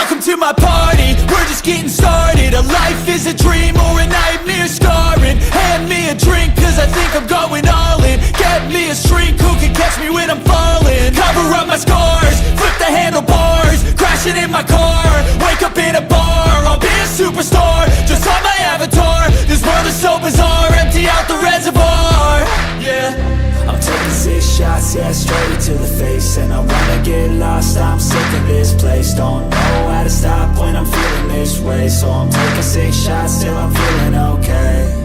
Welcome to my party, we're just getting started. A life is a dream or a nightmare scarring. Hand me a drink cause I think I'm going all in. Get me a shrink who can catch me when I'm falling. Cover up my scars, flip the handlebars. Crashing in my car, wake up in a bar. I'll be a superstar, just on my avatar. This world is so bizarre, empty out the reservoir. Yeah, I'm taking 6 shots, yeah, straight to the face. And I wanna get lost, I'm sick of this place. Don't know how to stop when I'm feeling this way. So I'm taking 6 shots till I'm feeling okay.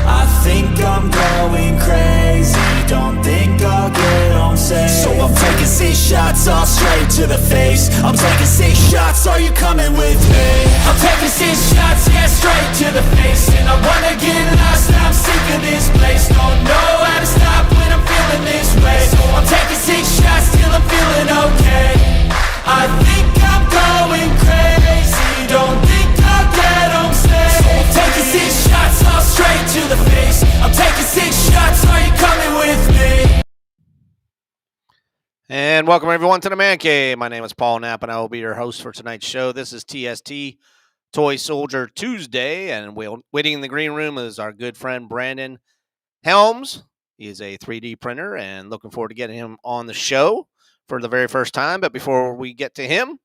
I think I'm going crazy, don't think I'll get home safe. So I'm taking 6 shots, all straight to the face. I'm taking 6 shots, are you coming with me? I'm taking 6 shots, yeah, straight to the face. And I wanna get lost, I'm sick of this place. Don't know how to stop when I'm feeling this way. So I'm taking 6 shots till I'm feeling okay. I think I'm going crazy, don't think I'll get home safe. So I'm taking 6 shots, all straight to the face. I'm taking 6 shots, are you coming with me? And welcome everyone to the Man Cave. My name is Paul Knapp, and I will be your host for tonight's show. This is TST Toy Soldier Tuesday, and waiting in the green room is our good friend Brandon Helms. He is a 3D printer, and looking forward to getting him on the show for the very first time. But before we get to him,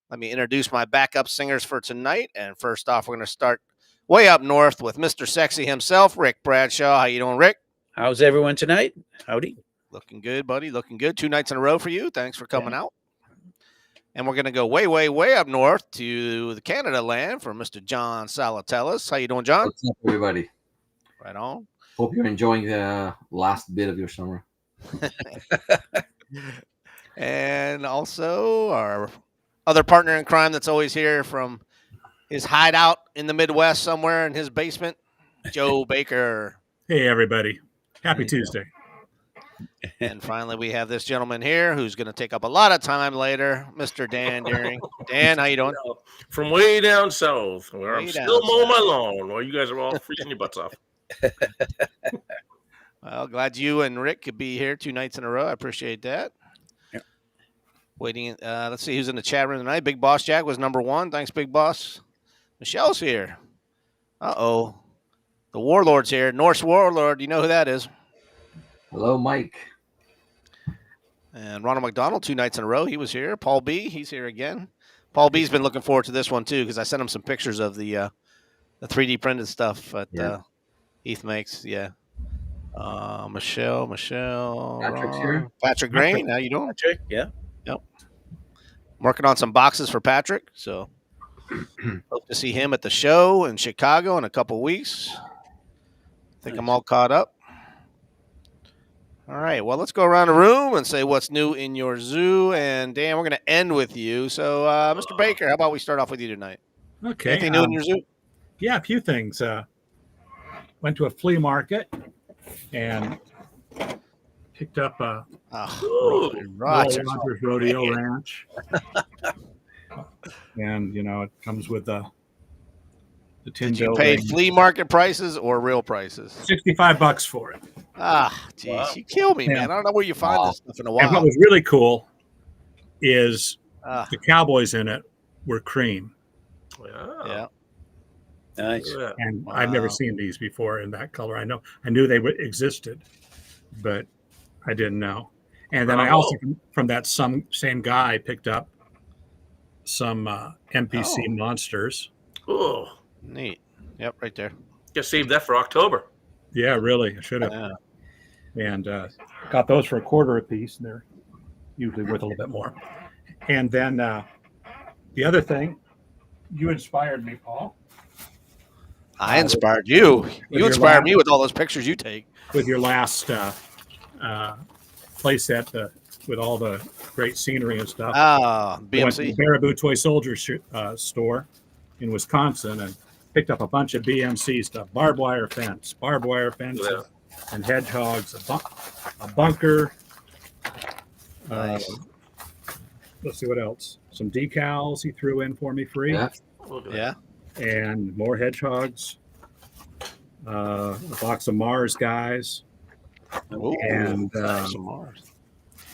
let me introduce my backup singers for tonight. And first off, we're going to start way up north with Mr. Sexy himself, Rick Bradshaw. How you doing, Rick? How's everyone tonight? Howdy. Looking good, buddy. Looking good. 2 nights in a row for you. Thanks for coming out. And we're going to go way, way, way up north to the Canada land for Mr. John Salatellis. How you doing, John? What's up, everybody? Right on. Hope you're enjoying the last bit of your summer. And also our other partner in crime that's always here from his hideout in the Midwest somewhere in his basement, Joe Baker. Hey, everybody. Happy Tuesday. And finally, we have this gentleman here who's going to take up a lot of time later, Mr. Dan Deering. Dan, how you doing? From way down south, where I'm still mowing my lawn while you guys are all freezing your butts off. Well, glad you and Rick could be here 2 nights in a row. I appreciate that. Yep. Waiting. Let's see who's in the chat room tonight. Big Boss Jack was number 1. Thanks, Big Boss. Michelle's here. Uh-oh. The Warlord's here. Norse Warlord. You know who that is. Hello, Mike. And Ronald McDonald, 2 nights in a row. He was here. Paul B, he's here again. Paul B's been looking forward to this one, too, because I sent him some pictures of the 3D printed stuff that Heath makes. Yeah. Michelle. Patrick's here. Patrick Grain, how you doing? Patrick, yeah. Yep. I'm working on some boxes for Patrick, so hope to see him at the show in Chicago in a couple weeks. I think I'm all caught up. All right, well, let's go around the room and say what's new in your zoo. And, Dan, we're going to end with you. So, Mr. Baker, how about we start off with you tonight? Okay. Anything new in your zoo? Yeah, a few things. Went to a flea market and picked up a Rogers Rodeo Ranch. And, you know, it comes with the tin Did you building. pay flea market prices or real prices? $65 for it. Geez, you kill me, man. I don't know where you find this stuff in a while. And what was really cool is the cowboys in it were cream. Yeah. Nice. And I've never seen these before in that color. I knew they existed, but I didn't know. And then I also, from that same guy, picked up some NPC monsters. Oh, neat. Yep, right there. Just save that for October. Yeah, really. I should have. Yeah. And got those for $0.25 a piece, and they're usually worth a little bit more. And then the other thing, you inspired me, Paul. I inspired you. You inspired me with all those pictures you take. With your last play set with all the great scenery and stuff. BMC. Went to the Baraboo Toy Soldier store in Wisconsin and picked up a bunch of BMC stuff. Barbed wire fence, and hedgehogs, a bunker. Nice. Let's see what else. Some decals he threw in for me free. Yeah. And more hedgehogs. A box of Mars guys. Ooh, and Mars.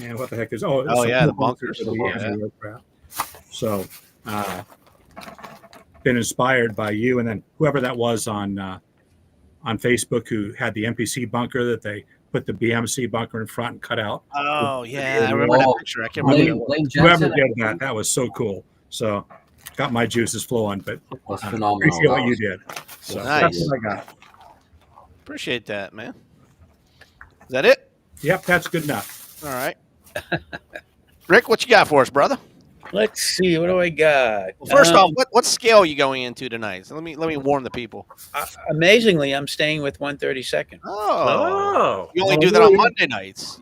And what the heck is the bunkers. So been inspired by you, and then whoever that was on Facebook who had the NPC bunker that they put the BMC bunker in front and cut out. Oh yeah, I remember that picture. I can't remember. Blaine Whoever Jensen did that was so cool. So got my juices flowing, but was I phenomenal. appreciate what That you was- did. So Nice. that's what I got. Appreciate that, man. Is that it? Yep, that's good enough. All right. Rick, what you got for us, brother? Let's see. What do I got? Well, first off, what scale are you going into tonight? So let me warn the people. Amazingly, I'm staying with 132nd. Oh, you only do that on Monday nights.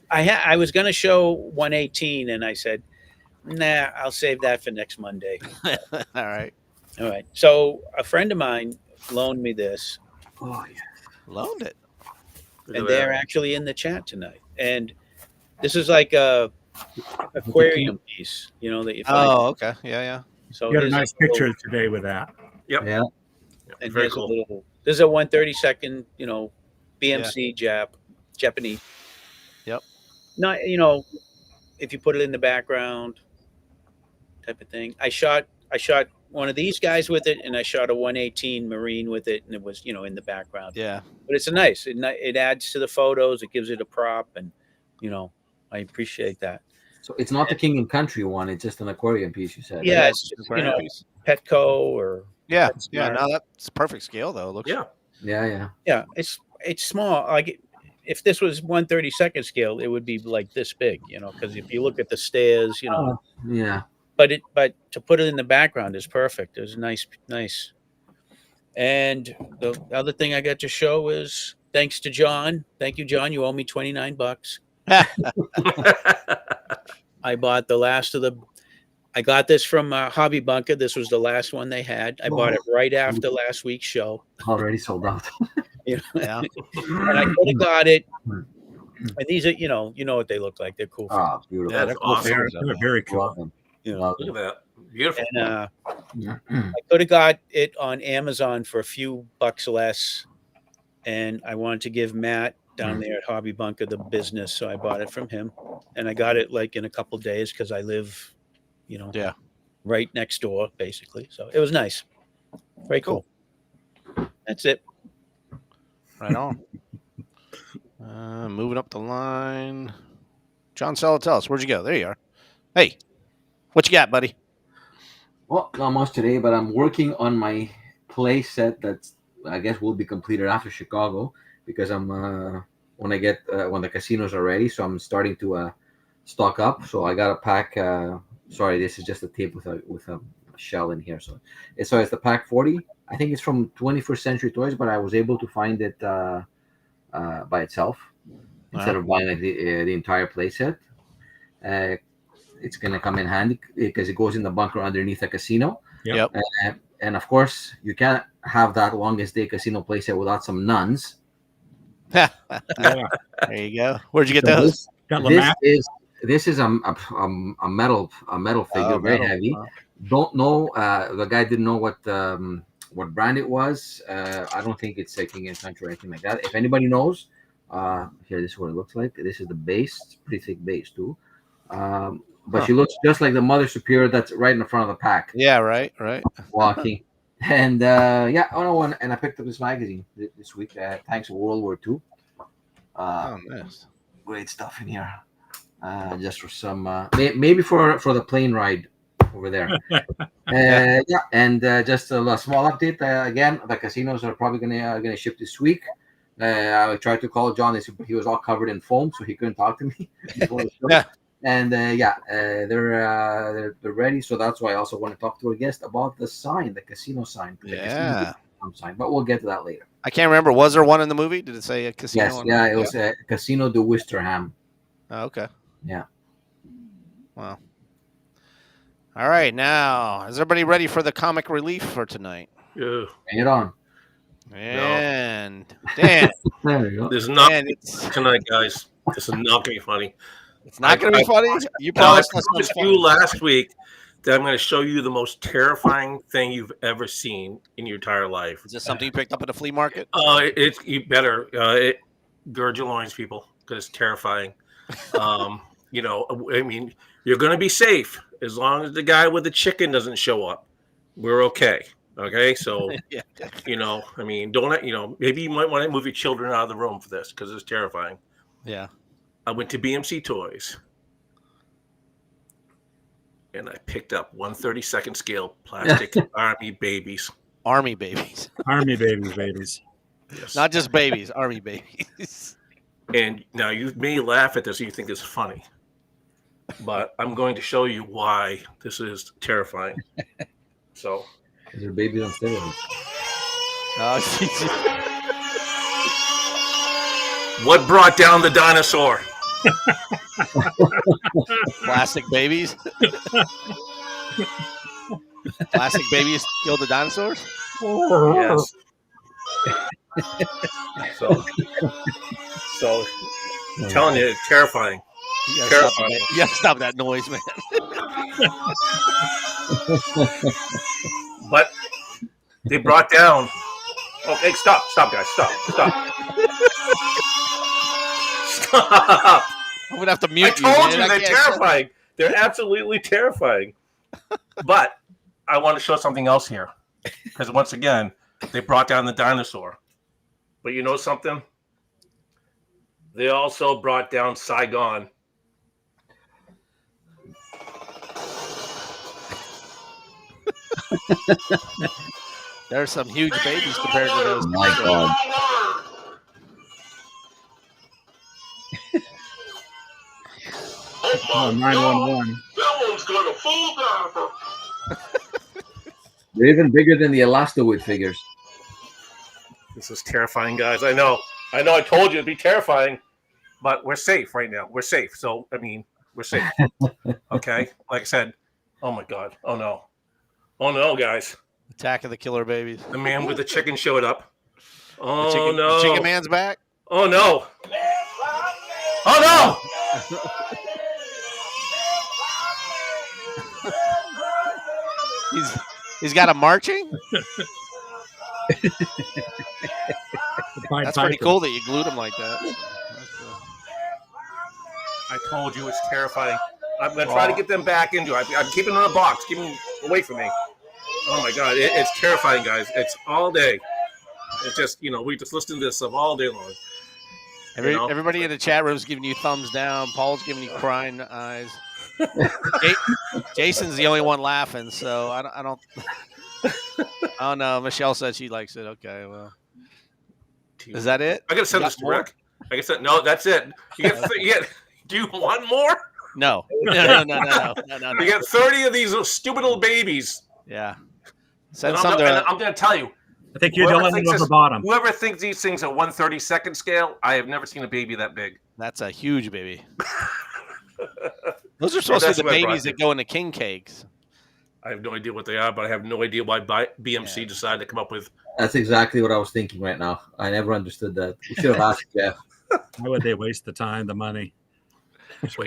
I was going to show 118, and I said, nah, I'll save that for next Monday. All right. All right. So a friend of mine loaned me this, Oh yeah. Loaned it. Look and at they're that. actually in the chat tonight. And this is like a aquarium piece, that you find. Oh, okay. Yeah. So You had a here's nice little- picture today with that. Yep. Yeah. And Very here's cool. a little. This is a 132nd, BMC Japanese. Yep. Not, if you put it in the background, type of thing. I shot one of these guys with it, and I shot a 118 Marine with it, and it was, in the background. Yeah. But it's it adds to the photos. It gives it a prop, and I appreciate that. So it's not the King and Country one. It's just an aquarium piece. You said. Yeah, right? it's just, Petco or Yeah. That's Yeah. smart. No, that's perfect scale though. It looks. Yeah. Yeah. yeah, it's small. Like if this was 132nd scale, it would be like this big, because if you look at the stairs, Yeah. but to put it in the background is perfect. It was nice. And the other thing I got to show is thanks to John. Thank you, John. You owe me $29. I bought the last of the. I got this from Hobby Bunker. This was the last one they had. I bought it right after last week's show. Already sold out. Yeah. And I could have got it. And these are, you know what they look like. They're cool. Ah, beautiful. That's awesome. They're very cool. Love them. You know, Love Look them. at that. Beautiful. and Yeah. I could have got it on Amazon for a few bucks less. And I wanted to give Matt down there at Hobby Bunker the business, so I bought it from him. And I got it like in a couple days because I live, Yeah. right next door, basically. So it was nice. Very cool. That's it. Right on. Moving up the line. John Salatellus, where'd you go? There you are. Hey, what you got, buddy? Well, not much today, but I'm working on my play set that's I guess will be completed after Chicago because I'm when the casinos are ready, so I'm starting to stock up. So I got a pack. Sorry, this is just a tape with a shell in here. So it's the pack 40. I think it's from 21st Century Toys, but I was able to find it by itself instead of buying like the entire play set. It's gonna come in handy because it goes in the bunker underneath the casino. Yep. And of course, you can't have that longest day casino playset without some nuns. Yeah. There you go. Where'd you get So those? Got This Lamac. is a metal figure, Oh, very metal. heavy. Wow. Don't know. The guy didn't know what brand it was. I don't think it's a King and Country or anything like that. If anybody knows, here this is what it looks like. This is the base. It's a pretty thick base too. But she looks just like the Mother Superior that's right in the front of the pack, Yeah, right. walking. And and I picked up this magazine this week. Thanks to World War II. Oh, nice. Great stuff in here. Just for some, maybe for the plane ride over there. And just a small update. Again, the casinos are probably gonna ship this week. I tried to call John. He was all covered in foam, so he couldn't talk to me before the show. Yeah. And they're ready. So that's why I also want to talk to our guest about the sign, the casino sign. The Yeah. casino sign. But we'll get to that later. I can't remember. Was there one in the movie? Did it say a casino? Yes, yeah, it was Casino de Wisterham. Oh, okay. Yeah. Wow. All right. Now, is everybody ready for the comic relief for tonight? Yeah. Bring it on. And Dan, There you go. This is not Dan, it's tonight, guys. This is not gonna be funny. not going to be funny. You Now, I promised us promised something you fun. last week that I'm going to show you the most terrifying thing you've ever seen in your entire life. Is this something you picked up at a flea market? It's you better gird your loins, people, because it's terrifying. I mean, you're going to be safe as long as the guy with the chicken doesn't show up, we're okay. Okay, so Yeah. I mean, don't maybe you might want to move your children out of the room for this because it's terrifying. Yeah. I went to BMC Toys and I picked up 1/32 scale plastic army babies. Army babies. Army babies. Yes. Not just babies, army babies. And now you may laugh at this and you think this is funny, but I'm going to show you why this is terrifying. So, They're babies on steroids. Oh, Jesus. what brought down the dinosaur? Plastic babies. Plastic babies killed the dinosaurs. Yes. So I'm telling you, it's terrifying. You Terrifying. gotta stop that noise, man. But they brought down. Okay, stop, guys, stop. Stop. I'm gonna have to mute you. I told man. you I they're can't- terrifying. They're absolutely terrifying. But I want to show something else here, because once again, they brought down the dinosaur. But you know something? They also brought down Saigon. There's some huge babies compared to those. Oh my God. Oh, 911. That one's got a full diaper. They're even bigger than the Elastoid figures. This is terrifying, guys. I know. I told you it'd be terrifying, but we're safe right now. We're safe. So, I mean, we're safe. Okay? Like I said, oh my God. Oh no. Oh no, guys. Attack of the Killer Babies. The man with the chicken showed up. Oh The chicken, no. the chicken man's back. Oh no. Oh no. He's got a marching. Pied That's pretty Piper. cool that you glued him like that. I told you it's terrifying. I'm going to try to get them back into it. I'm keeping them in a box. Keep them away from me. Oh my God. It's terrifying, guys. It's all day. It's just, we just listen to this stuff all day long. Everybody in the chat room is giving you thumbs down. Paul's giving you crying eyes. Jason's the only one laughing, so I don't. Oh no, Michelle said she likes it. Okay, well, is that it? I got to send You this got to more? Rick. I guess no, that's it. You get. Do you want more? No. You get 30 of these little stupid little babies. Yeah. Send And some to. I'm going to tell you. I think you're Whoever the thinks one this- the bottom. Whoever thinks these things are 1/32 scale, I have never seen a baby that big. That's a huge baby. Those are supposed to That's be the what I brought babies that go into king cakes. I have no idea what they are, but I have no idea why BMC Yeah. decided to come up with. That's exactly what I was thinking right now. I never understood that. We should have asked Jeff. Why would they waste the time, the money?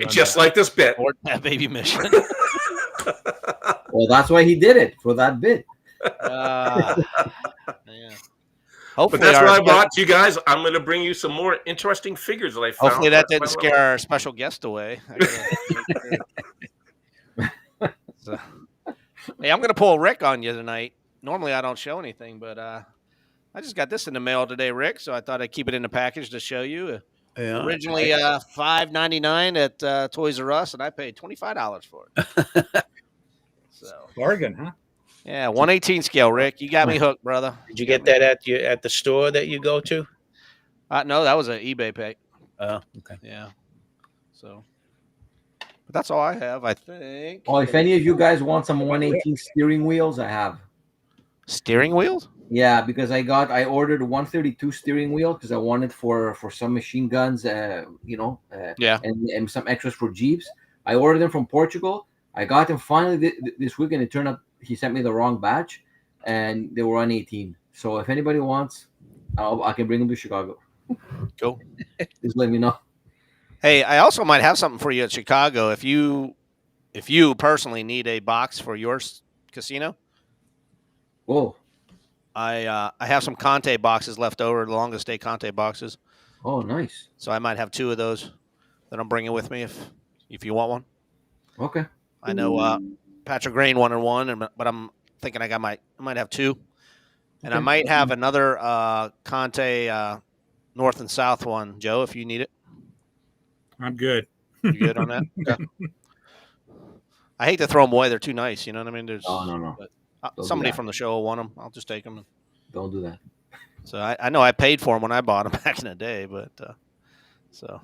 Just like this bit. Or that baby mission. Well, that's why he did it, for that bit. Yeah. But Hopefully, that's what I brought to you guys. I'm going to bring you some more interesting figures that I found. hopefully that didn't scare our special guest away. So, hey, I'm going to pull Rick on you tonight. Normally, I don't show anything, but I just got this in the mail today, Rick. So I thought I'd keep it in the package to show you. Yeah. Originally $5.99 at Toys R Us, and I paid $25 for it. So Bargain, huh? yeah, 1/18 scale, Rick. You got me hooked, brother. Did you get that at the store that you go to? No, that was an eBay pick. Oh, okay. Yeah. So, but that's all I have, I think. Oh, if any of you guys want some 118 steering wheels, I have. Steering wheels? Yeah, because I ordered a 132 steering wheel because I wanted for some machine guns, Yeah. and some extras for Jeeps. I ordered them from Portugal. I got them finally this week, and it turned out he sent me the wrong batch, and they were on 18. So if anybody wants, I can bring them to Chicago. Cool. Just let me know. Hey, I also might have something for you at Chicago. If you personally need a box for your casino, Oh, I have some Conte boxes left over, the longest day Conte boxes. oh, nice. So I might have 2 of those that I'm bringing with me if you want one. Okay. I know Patrick Grain wanted one, but I'm thinking I might have two, and I Okay. might have another Conte North and South one, Joe, if you need it. I'm good. You good on that? Okay. I hate to throw them away; they're too nice. You know what I mean? No. But, Don't do somebody that. from the show will want them. I'll just take them. Don't do that. So I know I paid for them when I bought them back in the day, but so.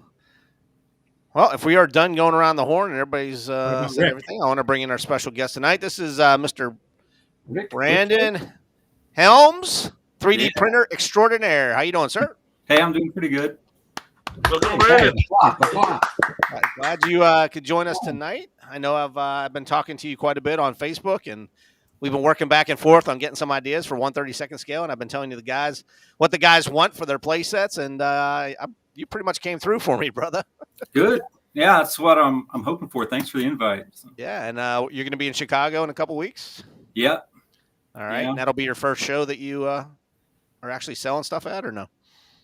Well, if we are done going around the horn and everybody's about said Rick? everything, I want to bring in our special guest tonight. This is Mr. Rick, Brandon Helms, 3D Yeah. printer extraordinaire. How you doing, sir? Hey, I'm doing pretty good. Welcome, Brandon. Glad you could join us tonight. I know I've been talking to you quite a bit on Facebook, and we've been working back and forth on getting some ideas for 1/32 scale. And I've been telling you the guys what the guys want for their play sets, and you pretty much came through for me, brother. Good. Yeah, that's what I'm hoping for. Thanks for the invite. Yeah, and you're going to be in Chicago in a couple weeks. Yeah. All right, Yeah. and that'll be your first show that you are actually selling stuff at, or no?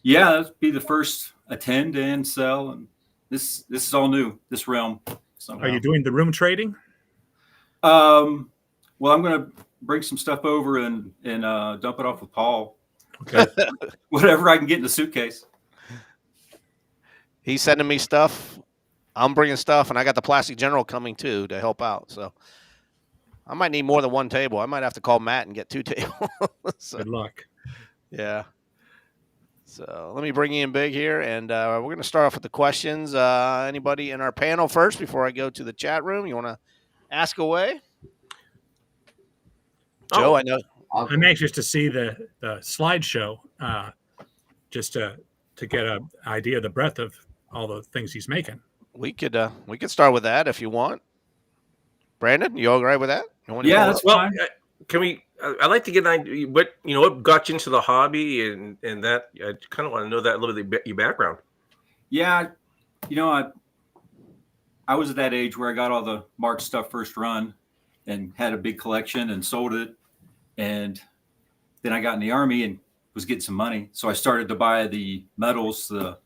Yeah, that'll be the first attend and sell, and this is all new, this realm. So, Are you doing the room trading? well, I'm gonna bring some stuff over and dump it off with Paul. Okay. Whatever I can get in the suitcase. He's sending me stuff. I'm bringing stuff, and I got the Plastic General coming too to help out. So I might need more than one table. I might have to call Matt and get two tables. So, Good luck. yeah. So let me bring you in big here, and we're going to start off with the questions. Anybody in our panel first before I go to the chat room? You want to ask away? Joe, I know. I'm anxious to see the slideshow, just to get an idea of the breadth of all the things he's making. We could start with that if you want. Brandon, you all right with that? You want to Yeah, pull that's up? Well, fine. can we? I'd like to get an idea. What got you into the hobby, and that I kind of want to know that a little bit your background. Yeah, I was at that age where I got all the Mark stuff first run and had a big collection and sold it. And then I got in the Army and was getting some money. So I started to buy the medals, the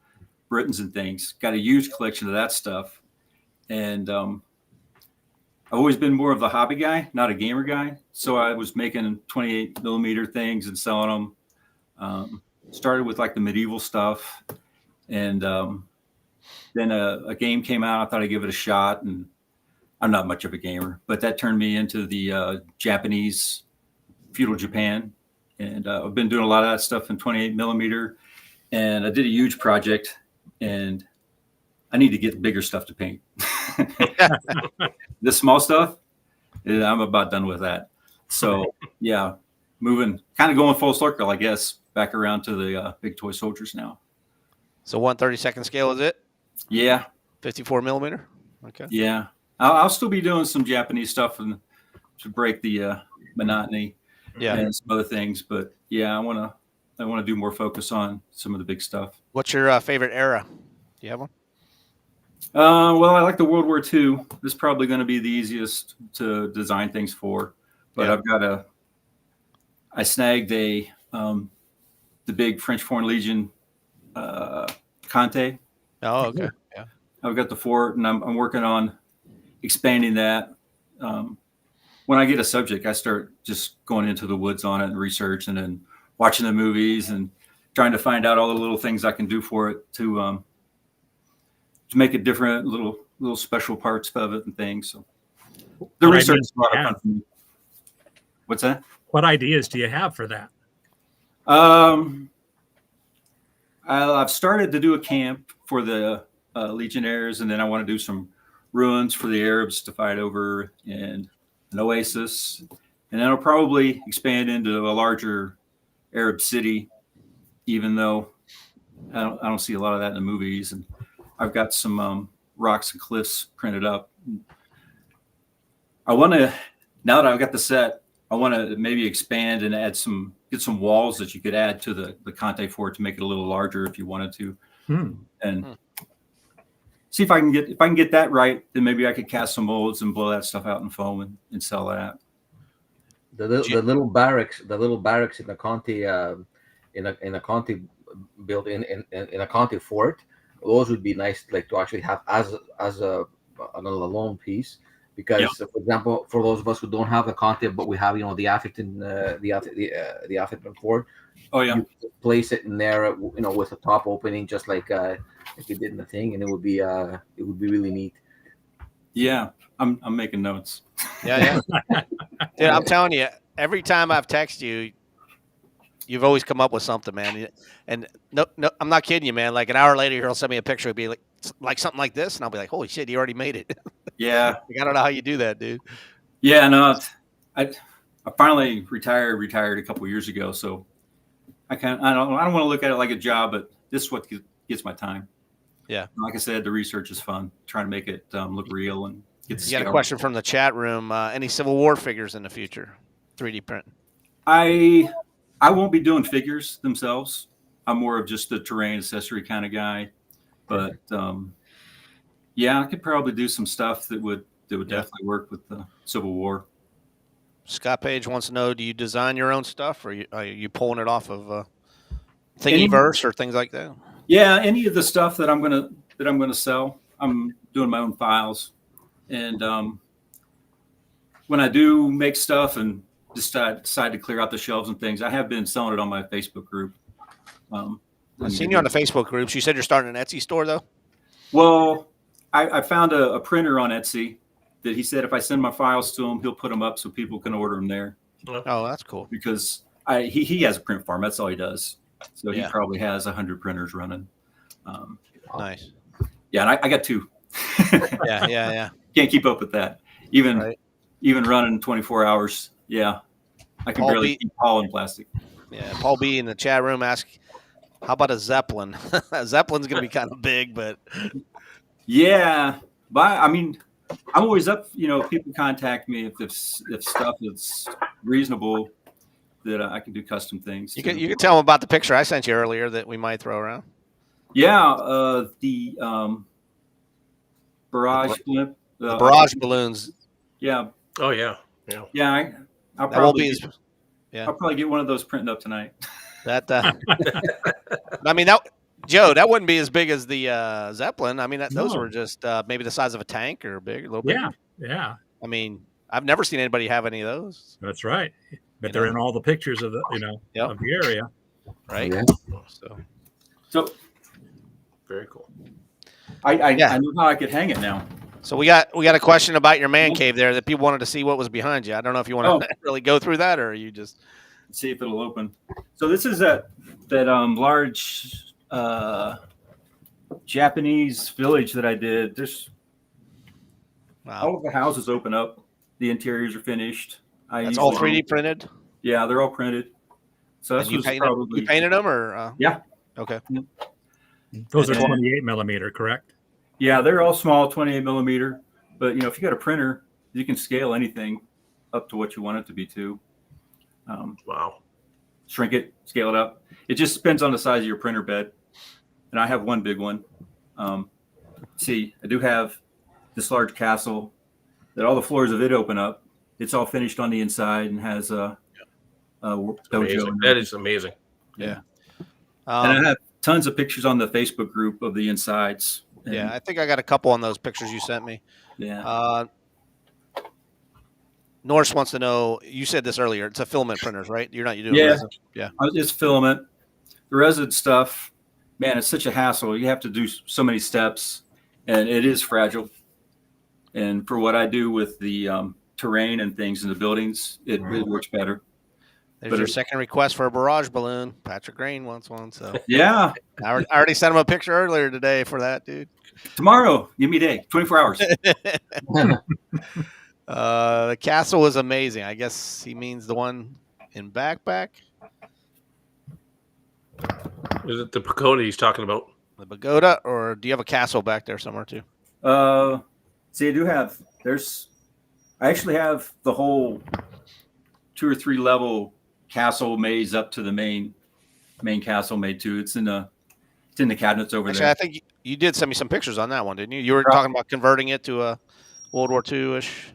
Britons and things. Got a huge collection of that stuff. And I've always been more of the hobby guy, not a gamer guy. So I was making 28 millimeter things and selling them. Started with like the medieval stuff. And then a game came out. I thought I'd give it a shot. And I'm not much of a gamer, but that turned me into the Japanese feudal Japan. And I've been doing a lot of that stuff in 28 millimeter. And I did a huge project, and I need to get bigger stuff to paint. This small stuff, I'm about done with that. So yeah, kind of going full circle, I guess, back around to the big toy soldiers now. So 1/32 scale is it? Yeah. 54 millimeter. Okay. Yeah. I'll still be doing some Japanese stuff and to break the monotony. Yeah. And some other things, but yeah, I want to do more focus on some of the big stuff. What's your favorite era? Do you have one? Well, I like the World War II. This is probably going to be the easiest to design things for, but Yeah. I snagged the big French Foreign Legion Conte. Oh, okay. Yeah. I've got the fort, and I'm working on expanding that. When I get a subject, I start just going into the woods on it and research, and then watching the movies and trying to find out all the little things I can do for it to make it different, little special parts of it and things. So the What research ideas is a lot do of you fun have? for me. What's that? What ideas do you have for that? I've started to do a camp for the Legionnaires, and then I want to do some ruins for the Arabs to fight over, and an oasis, and then I'll probably expand into a larger Arab city, even though I don't see a lot of that in the movies. And I've got some rocks and cliffs printed up. I want to, now that I've got the set, I want to maybe expand and get some walls that you could add to the Conte fort to make it a little larger if you wanted to. And see if I can get that right, then maybe I could cast some molds and blow that stuff out in foam and sell that. The little barracks in the Conti in a Conti built in a Conti fort. Those would be nice, like to actually have as a alone piece. because, Yeah. for example, for those of us who don't have the content, but we have the Atherton, the Atherton Ford, Oh yeah. you place it in there, with a top opening, just like you did in the thing, and it would be really neat. Yeah. I'm making notes. Yeah. Dude, I'm telling you, every time I've texted you, you've always come up with something, man. And no, I'm not kidding you, man. Like an hour later, he'll send me a picture. It'll be like something like this, and I'll be like, "Holy shit, you already made it!" Yeah. Like, I don't know how you do that, dude. Yeah. No, I finally retired a couple years ago, so I don't want to look at it like a job, but this is what gets my time. Yeah. Like I said, the research is fun. Trying to make it look real and get the You got a scale. question from the chat room. Any Civil War figures in the future? 3D print. I won't be doing figures themselves. I'm more of just the terrain accessory kind of guy. But yeah, I could probably do some stuff that would definitely work with the Civil War. Scott Page wants to know: do you design your own stuff, or are you pulling it off of Thingiverse or things like that? Yeah, any of the stuff that I'm gonna sell, I'm doing my own files, and when I do make stuff and decide to clear out the shelves and things, I have been selling it on my Facebook group. I've seen you on the Facebook groups. You said you're starting an Etsy store, though. Well, I found a printer on Etsy that he said if I send my files to him, he'll put them up so people can order them there. Oh, that's cool. Because he has a print farm. That's all he does. So Yeah. he probably has 100 printers running. Nice. Yeah, and I got 2. Yeah. Can't keep up with that. Even Right. running 24 hours. Yeah, I can Paul barely B- keep hauling plastic. Yeah. Paul B in the chat room asked, "How about a Zeppelin?" Zeppelin's going to be kind of big, but Yeah, but I mean, I'm always up. People contact me if stuff is reasonable that I can do custom things. you can tell them about the picture I sent you earlier that we might throw around. Yeah, the barrage blimp. The barrage balloons. Yeah, Oh yeah. yeah. I'll That won't probably be as, yeah. I'll probably get one of those printed up tonight. That I mean Joe, that wouldn't be as big as the Zeppelin. I mean, those No. were just maybe the size of a tank or big, a little bit. Yeah, I mean, I've never seen anybody have any of those, that's right. But You they're know? in all the pictures of the Yep. of the area. right? Yeah. So, Very cool. I Yeah. knew how I could hang it now. so we got a question about your man cave there that people wanted to see what was behind you. I don't know if you want to really go through that or you just. Let's see if it'll open. So this is that large Japanese village that I did. There's all Wow. of the houses open up. The interiors are finished. That's all 3D printed. Yeah, they're all printed. So And this you was painted, probably you painted them or? Yeah. Okay. Those are And- 28 millimeter, correct? Yeah, they're all small, 28 millimeter. But if you got a printer, you can scale anything up to what you want it to be too. Wow. Shrink it, scale it up. It just depends on the size of your printer bed. And I have one big one. See, I do have this large castle that all the floors of it open up. It's all finished on the inside and has a dojo. Amazing. That is amazing. And I Um, have tons of pictures on the Facebook group of the insides. And, yeah, I think I got a couple on those pictures you sent me. yeah. Norse wants to know. You said this earlier. It's a filament printers, right? You're not. You doing Yeah. resin? Yeah. I was just filament. The resin stuff, man, it's such a hassle. You have to do so many steps, and it is fragile. And for what I do with the terrain and things in the buildings, it works better. There's But your it- second request for a barrage balloon. Patrick Grain wants one. So Yeah. I already sent him a picture earlier today for that, dude. Tomorrow, give me a day, 24 hours. The castle was amazing. I guess he means the one in backpack. Is it the pagoda he's talking about? The pagoda, or do you have a castle back there somewhere too? See, I actually have the whole 2 or 3 level castle maze up to the main castle made too. It's in the cabinets over Actually, there. I think you did send me some pictures on that one, didn't you? You were talking about converting it to a World War II-ish,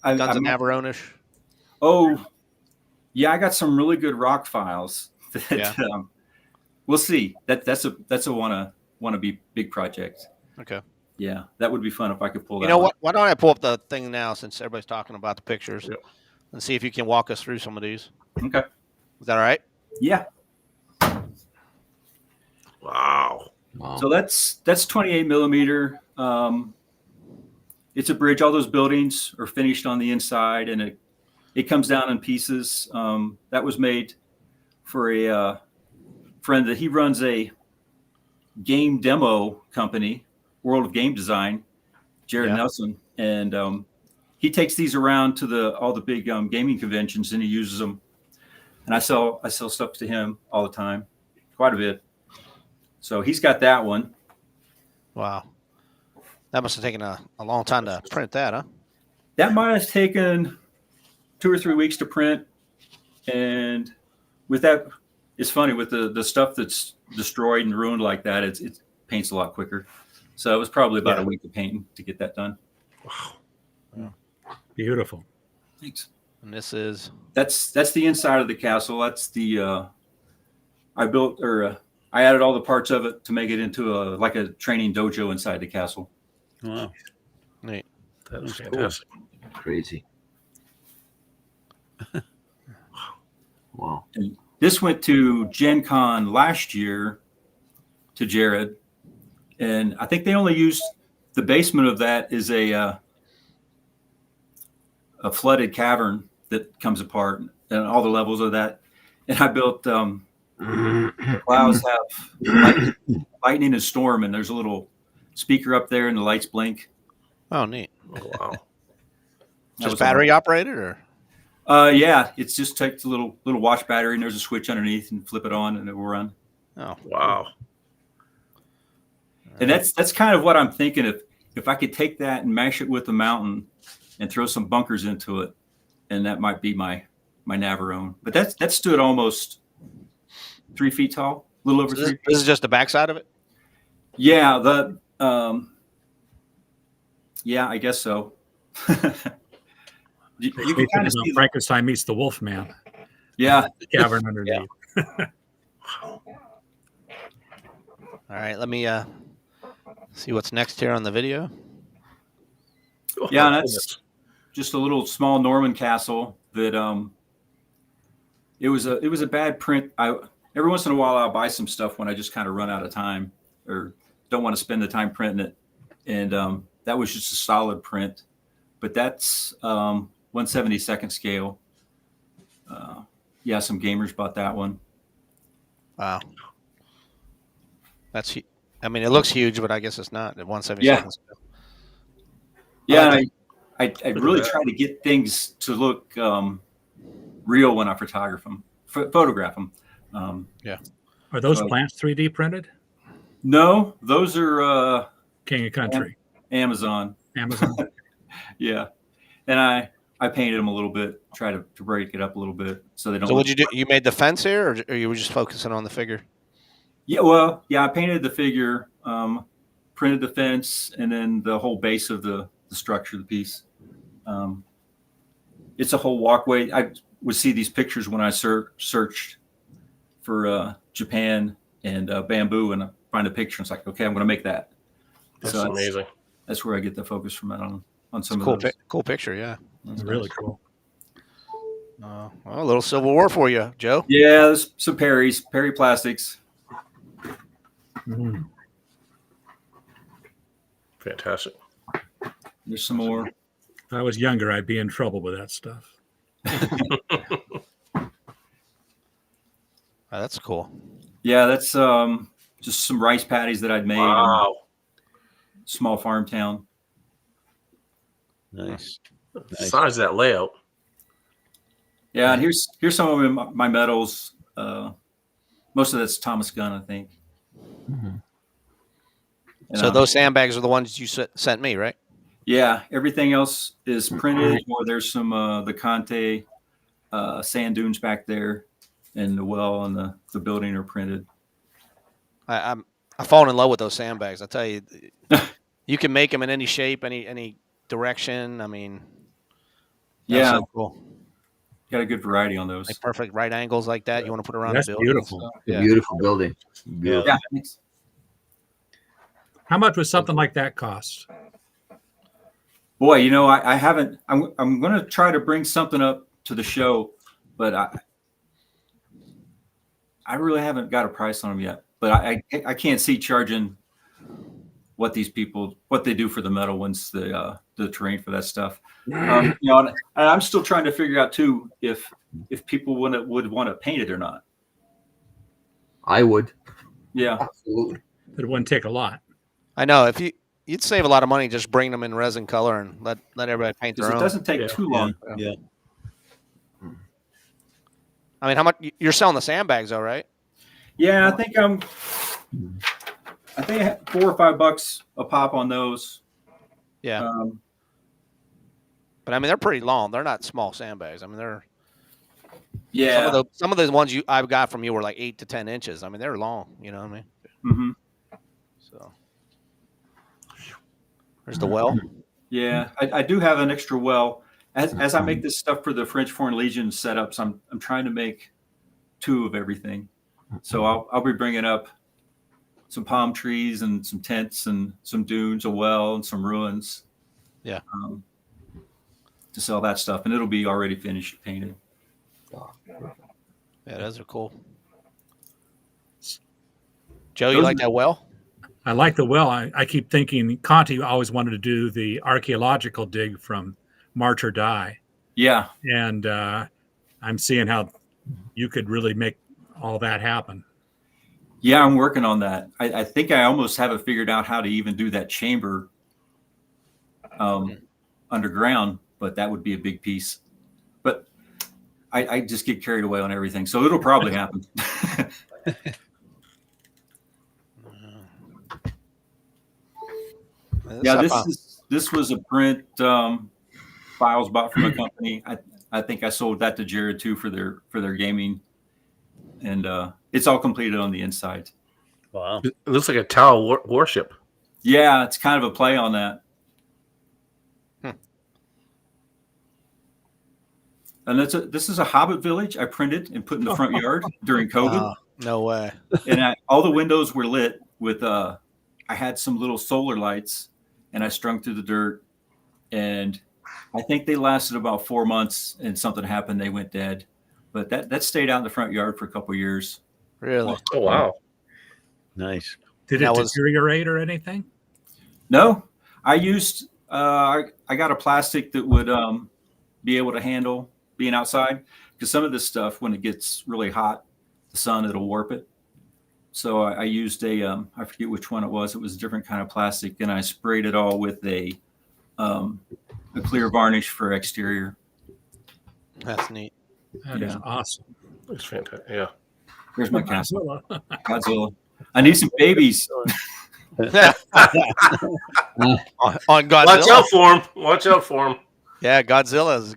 Guns and Navarone-ish. Oh, yeah, I got some really good rock files. That, Yeah. We'll see. That's a wanna be big project. Okay. Yeah, that would be fun if I could pull that. You know one. what? Why don't I pull up the thing now since everybody's talking about the pictures Yep. and see if you can walk us through some of these. Okay. Is that all right? Yeah. Wow. Wow. So that's 28 millimeter. It's a bridge. All those buildings are finished on the inside, and it comes down in pieces. That was made for a friend that he runs a game demo company, World of Game Design, Jared Yeah. Nelson, and he takes these around to all the big gaming conventions, and he uses them. And I sell stuff to him all the time, quite a bit. So he's got that one. Wow. That must have taken a long time to print that, huh? That might have taken 2 or 3 weeks to print. And with that, it's funny with the stuff that's destroyed and ruined like that, it paints a lot quicker. So it was probably about a week of painting to get that done. Wow. Beautiful. Thanks. And this is That's the inside of the castle. That's the I added all the parts of it to make it into like a training dojo inside the castle. Wow. neat. That's Okay. fantastic. Crazy. Wow. And this went to Gen Con last year to Jared, and I think they only used the basement of that is a flooded cavern that comes apart, and all the levels of that. And I built the clouds have lightning and storm, and there's a little speaker up there, and the lights blink. Oh, neat. Oh, wow. That Just was battery operated, or yeah, it's just takes a little watch battery, and there's a switch underneath, and flip it on, and it will run. oh, Wow. And that's kind of what I'm thinking. If I could take that and mash it with the mountain and throw some bunkers into it, and that might be my Navarone. But that stood almost 3 feet tall, a little over So 3 feet. this is just the backside of it. Yeah, yeah, I guess so. you can kind of see Frankenstein meets the Wolf Man. Yeah. The cavern underneath. All right, let me see what's next here on the video. Oh, Yeah, my that's goodness. just a little small Norman castle that it was a bad print. Every once in a while I'll buy some stuff when I just kind of run out of time or don't want to spend the time printing it. And that was just a solid print. But that's 1/72 scale. Yeah, some gamers bought that one. Wow, that's. I mean, it looks huge, but I guess it's not at 1/72. Yeah. Yeah, like I really try to get things to look real when I photograph them. Are those So- plants 3D printed? No, those are King of Country, Amazon. Amazon. Yeah, and I painted them a little bit, try to break it up a little bit so they don't. So, what'd you do? You made the fence here, or you were just focusing on the figure? Yeah, well, yeah, I painted the figure, printed the fence, and then the whole base of the structure of the piece. It's a whole walkway. I would see these pictures when I searched for Japan and bamboo, and I find a picture. And it's like, okay, I'm going to make that. That's So amazing. That's where I get the focus from that on some Cool, of those. cool picture. Yeah. That's really cool. Well, a little Civil War for you, Joe. Yeah, there's some Perry plastics. Mhm. Fantastic. There's some more. If I was younger, I'd be in trouble with that stuff. Oh, that's cool. Yeah, that's just some rice patties that I'd made in a Wow. small farm town. Nice. The size of that layout. Yeah, and here's some of my medals. Most of that's Thomas Gunn, I think. Mhm. And, So those sandbags are the ones you sent me, right? yeah, everything else is printed, or there's some the Conte sand dunes back there, and the well and the building are printed. I've fallen in love with those sandbags. I tell you, you can make them in any shape, any direction. I mean, that's Yeah, so cool. got a good variety on those. Like perfect right angles like that. You want to put around That's the building. and beautiful. stuff. A Yeah. beautiful building. Beautiful. Yeah, thanks. How much would something like that cost? Boy, I haven't. I'm going to try to bring something up to the show, but I really haven't got a price on them yet. But I can't see charging what they do for the metal ones, the terrain for that stuff. And I'm still trying to figure out too if people would want to paint it or not. I would. Yeah. Absolutely. It wouldn't take a lot. I know if you'd save a lot of money just bringing them in resin color and let everybody paint their Because own. it doesn't take too long. Yeah. I mean, how much you're selling the sandbags though, right? Yeah, I think I had $4 or $5 a pop on those. Yeah. But I mean, they're pretty long. They're not small sandbags. I mean, they're some of the ones I've got from you were like 8 to 10 inches. I mean, they're long. You know what I mean? Mm-hmm. So there's the well. Yeah, I do have an extra well. As I make this stuff for the French Foreign Legion setups, I'm trying to make 2 of everything. So I'll be bringing up some palm trees and some tents and some dunes, a well, and some ruins. Yeah. To sell that stuff, and it'll be already finished painted. Yeah, those are cool. Joe, you like that well? I like the well. I keep thinking Conti always wanted to do the archaeological dig from March or Die. Yeah. And I'm seeing how you could really make all that happen. Yeah, I'm working on that. I think I almost have it figured out how to even do that chamber underground, but that would be a big piece. But I just get carried away on everything. So it'll probably happen. Yeah, this was a print files bought from a company. I think I sold that to Jared too for their gaming, and it's all completed on the inside. Wow. It looks like a Tau warship. Yeah, it's kind of a play on that. And this is a Hobbit village I printed and put in the front yard during COVID. No way. And all the windows were lit with I had some little solar lights, and I strung through the dirt, and I think they lasted about 4 months, and something happened. They went dead, but that stayed out in the front yard for a couple of years. Really? Oh, wow. Nice. Did it deteriorate or anything? No, I used I got a plastic that would be able to handle being outside, because some of this stuff, when it gets really hot, the sun, it'll warp it. So I used I forget which one it was. It was a different kind of plastic, and I sprayed it all with a clear varnish for exterior. That's neat. That is awesome. Looks fantastic. Yeah. Here's my castle. Godzilla. I need some babies. On Godzilla. Watch out for him. Yeah, Godzilla's,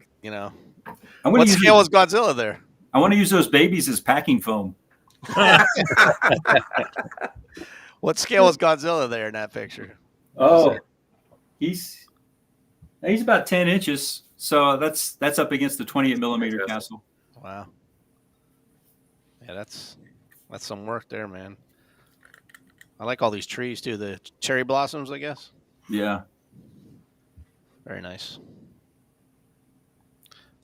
What scale was Godzilla there? I want to use those babies as packing foam. What scale was Godzilla there in that picture? Oh, he's about 10 inches. So that's up against the 28 millimeter castle. Wow. Yeah, that's some work there, man. I like all these trees too. The cherry blossoms, I guess. Yeah. Very nice.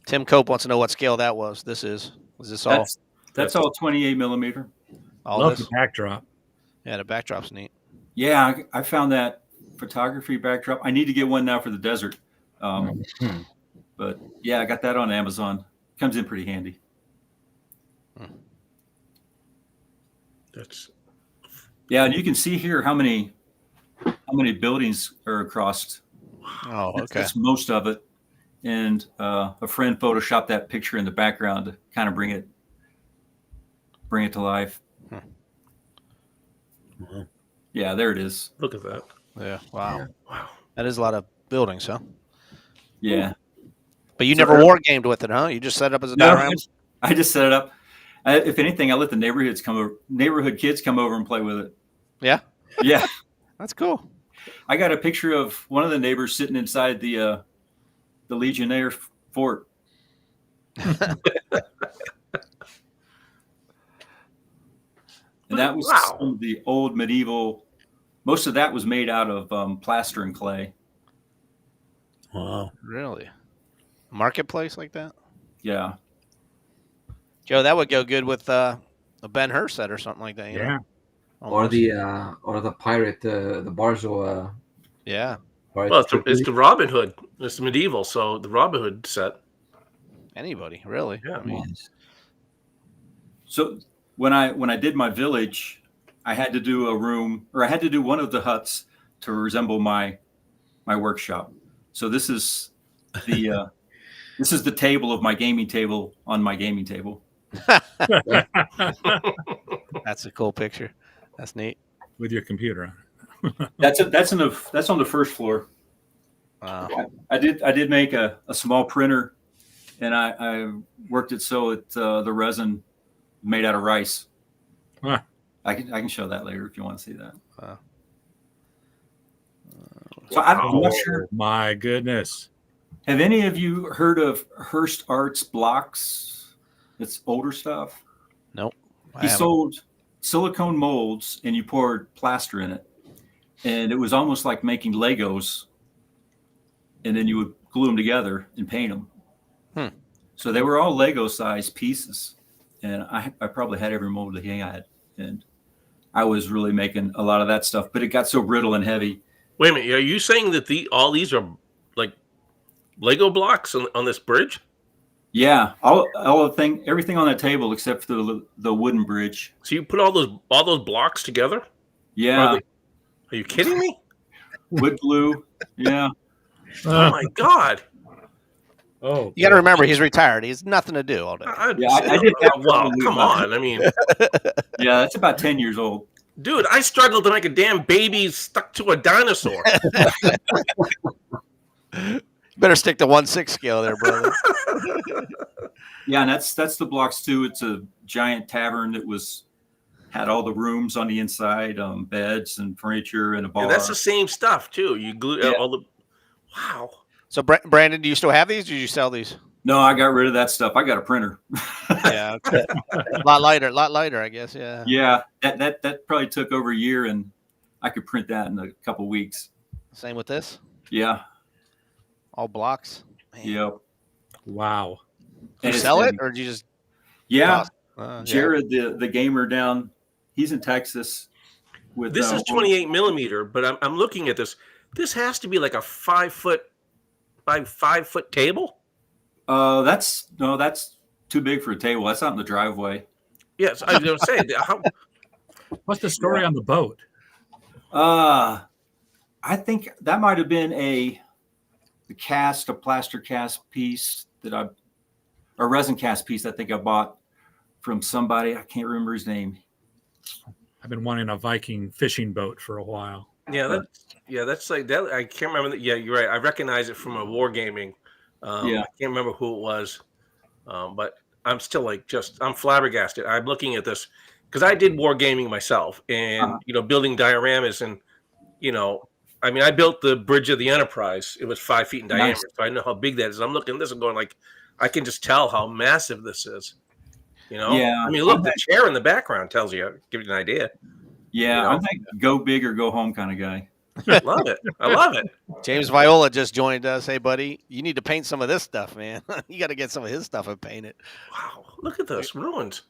Tim Cope wants to know what scale that was. Was this all? That's all 28 millimeter. Love the backdrop. Yeah, the backdrop's neat. Yeah, I found that photography backdrop. I need to get one now for the desert. But yeah, I got that on Amazon. Comes in pretty handy. Yeah, and you can see here how many buildings are across. Oh, okay. That's most of it. And a friend photoshopped that picture in the background to kind of bring it to life. Yeah, there it is. Look at that. Yeah. Wow. Wow. That is a lot of buildings, huh? Yeah. But you never war gamed with it, huh? You just set it up as a diorama? I just set it up. If anything, I let the neighborhood kids come over and play with it. Yeah. Yeah. That's cool. I got a picture of one of the neighbors sitting inside the Legionnaire fort. And that was some of the old medieval most of that was made out of plaster and clay. Wow. Really? Marketplace like that? Yeah. Joe, that would go good with a Ben Hur set or something like that. You know? Yeah. Or the pirate, the Barzo. Yeah. Well, it's the Robin Hood. It's medieval, so the Robin Hood set. Anybody, really? Yeah. I mean, Yes. So when I did my village, I had to do a room, or I had to do one of the huts to resemble my workshop. So this is the table of my gaming table on my gaming table. that's a cool picture. That's neat. With your computer on it. That's on the first floor. Wow. I did make a small printer, and I worked it so the resin made out of rice. Huh. I can show that later if you want to see that. Wow. So I'm not sure. My goodness. Have any of you heard of Hearst Arts blocks? It's older stuff. Nope. He sold silicone molds, and you poured plaster in it, and it was almost like making Legos. And then you would glue them together and paint them. So they were all Lego-sized pieces, and I probably had every mold that he had, and I was really making a lot of that stuff. But it got so brittle and heavy. Wait a minute. Are you saying that all these are like Lego blocks on this bridge? Yeah, everything on that table except for the wooden bridge. So you put all those blocks together? Yeah. Are you kidding me? Wood glue. Yeah. Oh my God. Oh, You got to remember, he's retired. He has nothing to do all day. I did that. Well, come on. I mean, Yeah, that's about 10 years old. dude, I struggled to make a damn baby stuck to a dinosaur. Better stick to 1/6 scale there, brother. Yeah, and that's the blocks too. It's a giant tavern that had all the rooms on the inside, beds and furniture and a bar. And that's the same stuff too. You glue all the. Wow. So, Brandon, do you still have these? Or did you sell these? No, I got rid of that stuff. I got a printer. Yeah, okay. a lot lighter, I guess. Yeah. Yeah, that probably took over a year, and I could print that in a couple weeks. Same with this. Yeah. All blocks. Man. Yep. wow. Did you sell it, or did you just? Yeah. Yeah. Jared, the gamer down, he's in Texas. This is 28 millimeter, but I'm looking at this. This has to be like a 5 foot by 5 foot table. That's too big for a table. That's out in the driveway. Yes, I was going to say. What's the story on the boat? I think that might have been a plaster cast piece a resin cast piece. I think I bought from somebody. I can't remember his name. I've been wanting a Viking fishing boat for a while. That's like that. I can't remember that. Yeah, you're right. I recognize it from a wargaming. I can't remember who it was, but I'm still I'm flabbergasted. I'm looking at this because I did wargaming myself, and building dioramas, and I mean, I built the bridge of the Enterprise. It was 5 feet in diameter, so I know how big that is. I'm looking at this and going I can just tell how massive this is. Yeah. I mean, look, the chair in the background tells you, give you an idea. Yeah, I'm like go big or go home kind of guy. Love it. I love it. James Viola just joined us. Hey, buddy, you need to paint some of this stuff, man. You got to get some of his stuff and paint it. Wow, look at this ruins.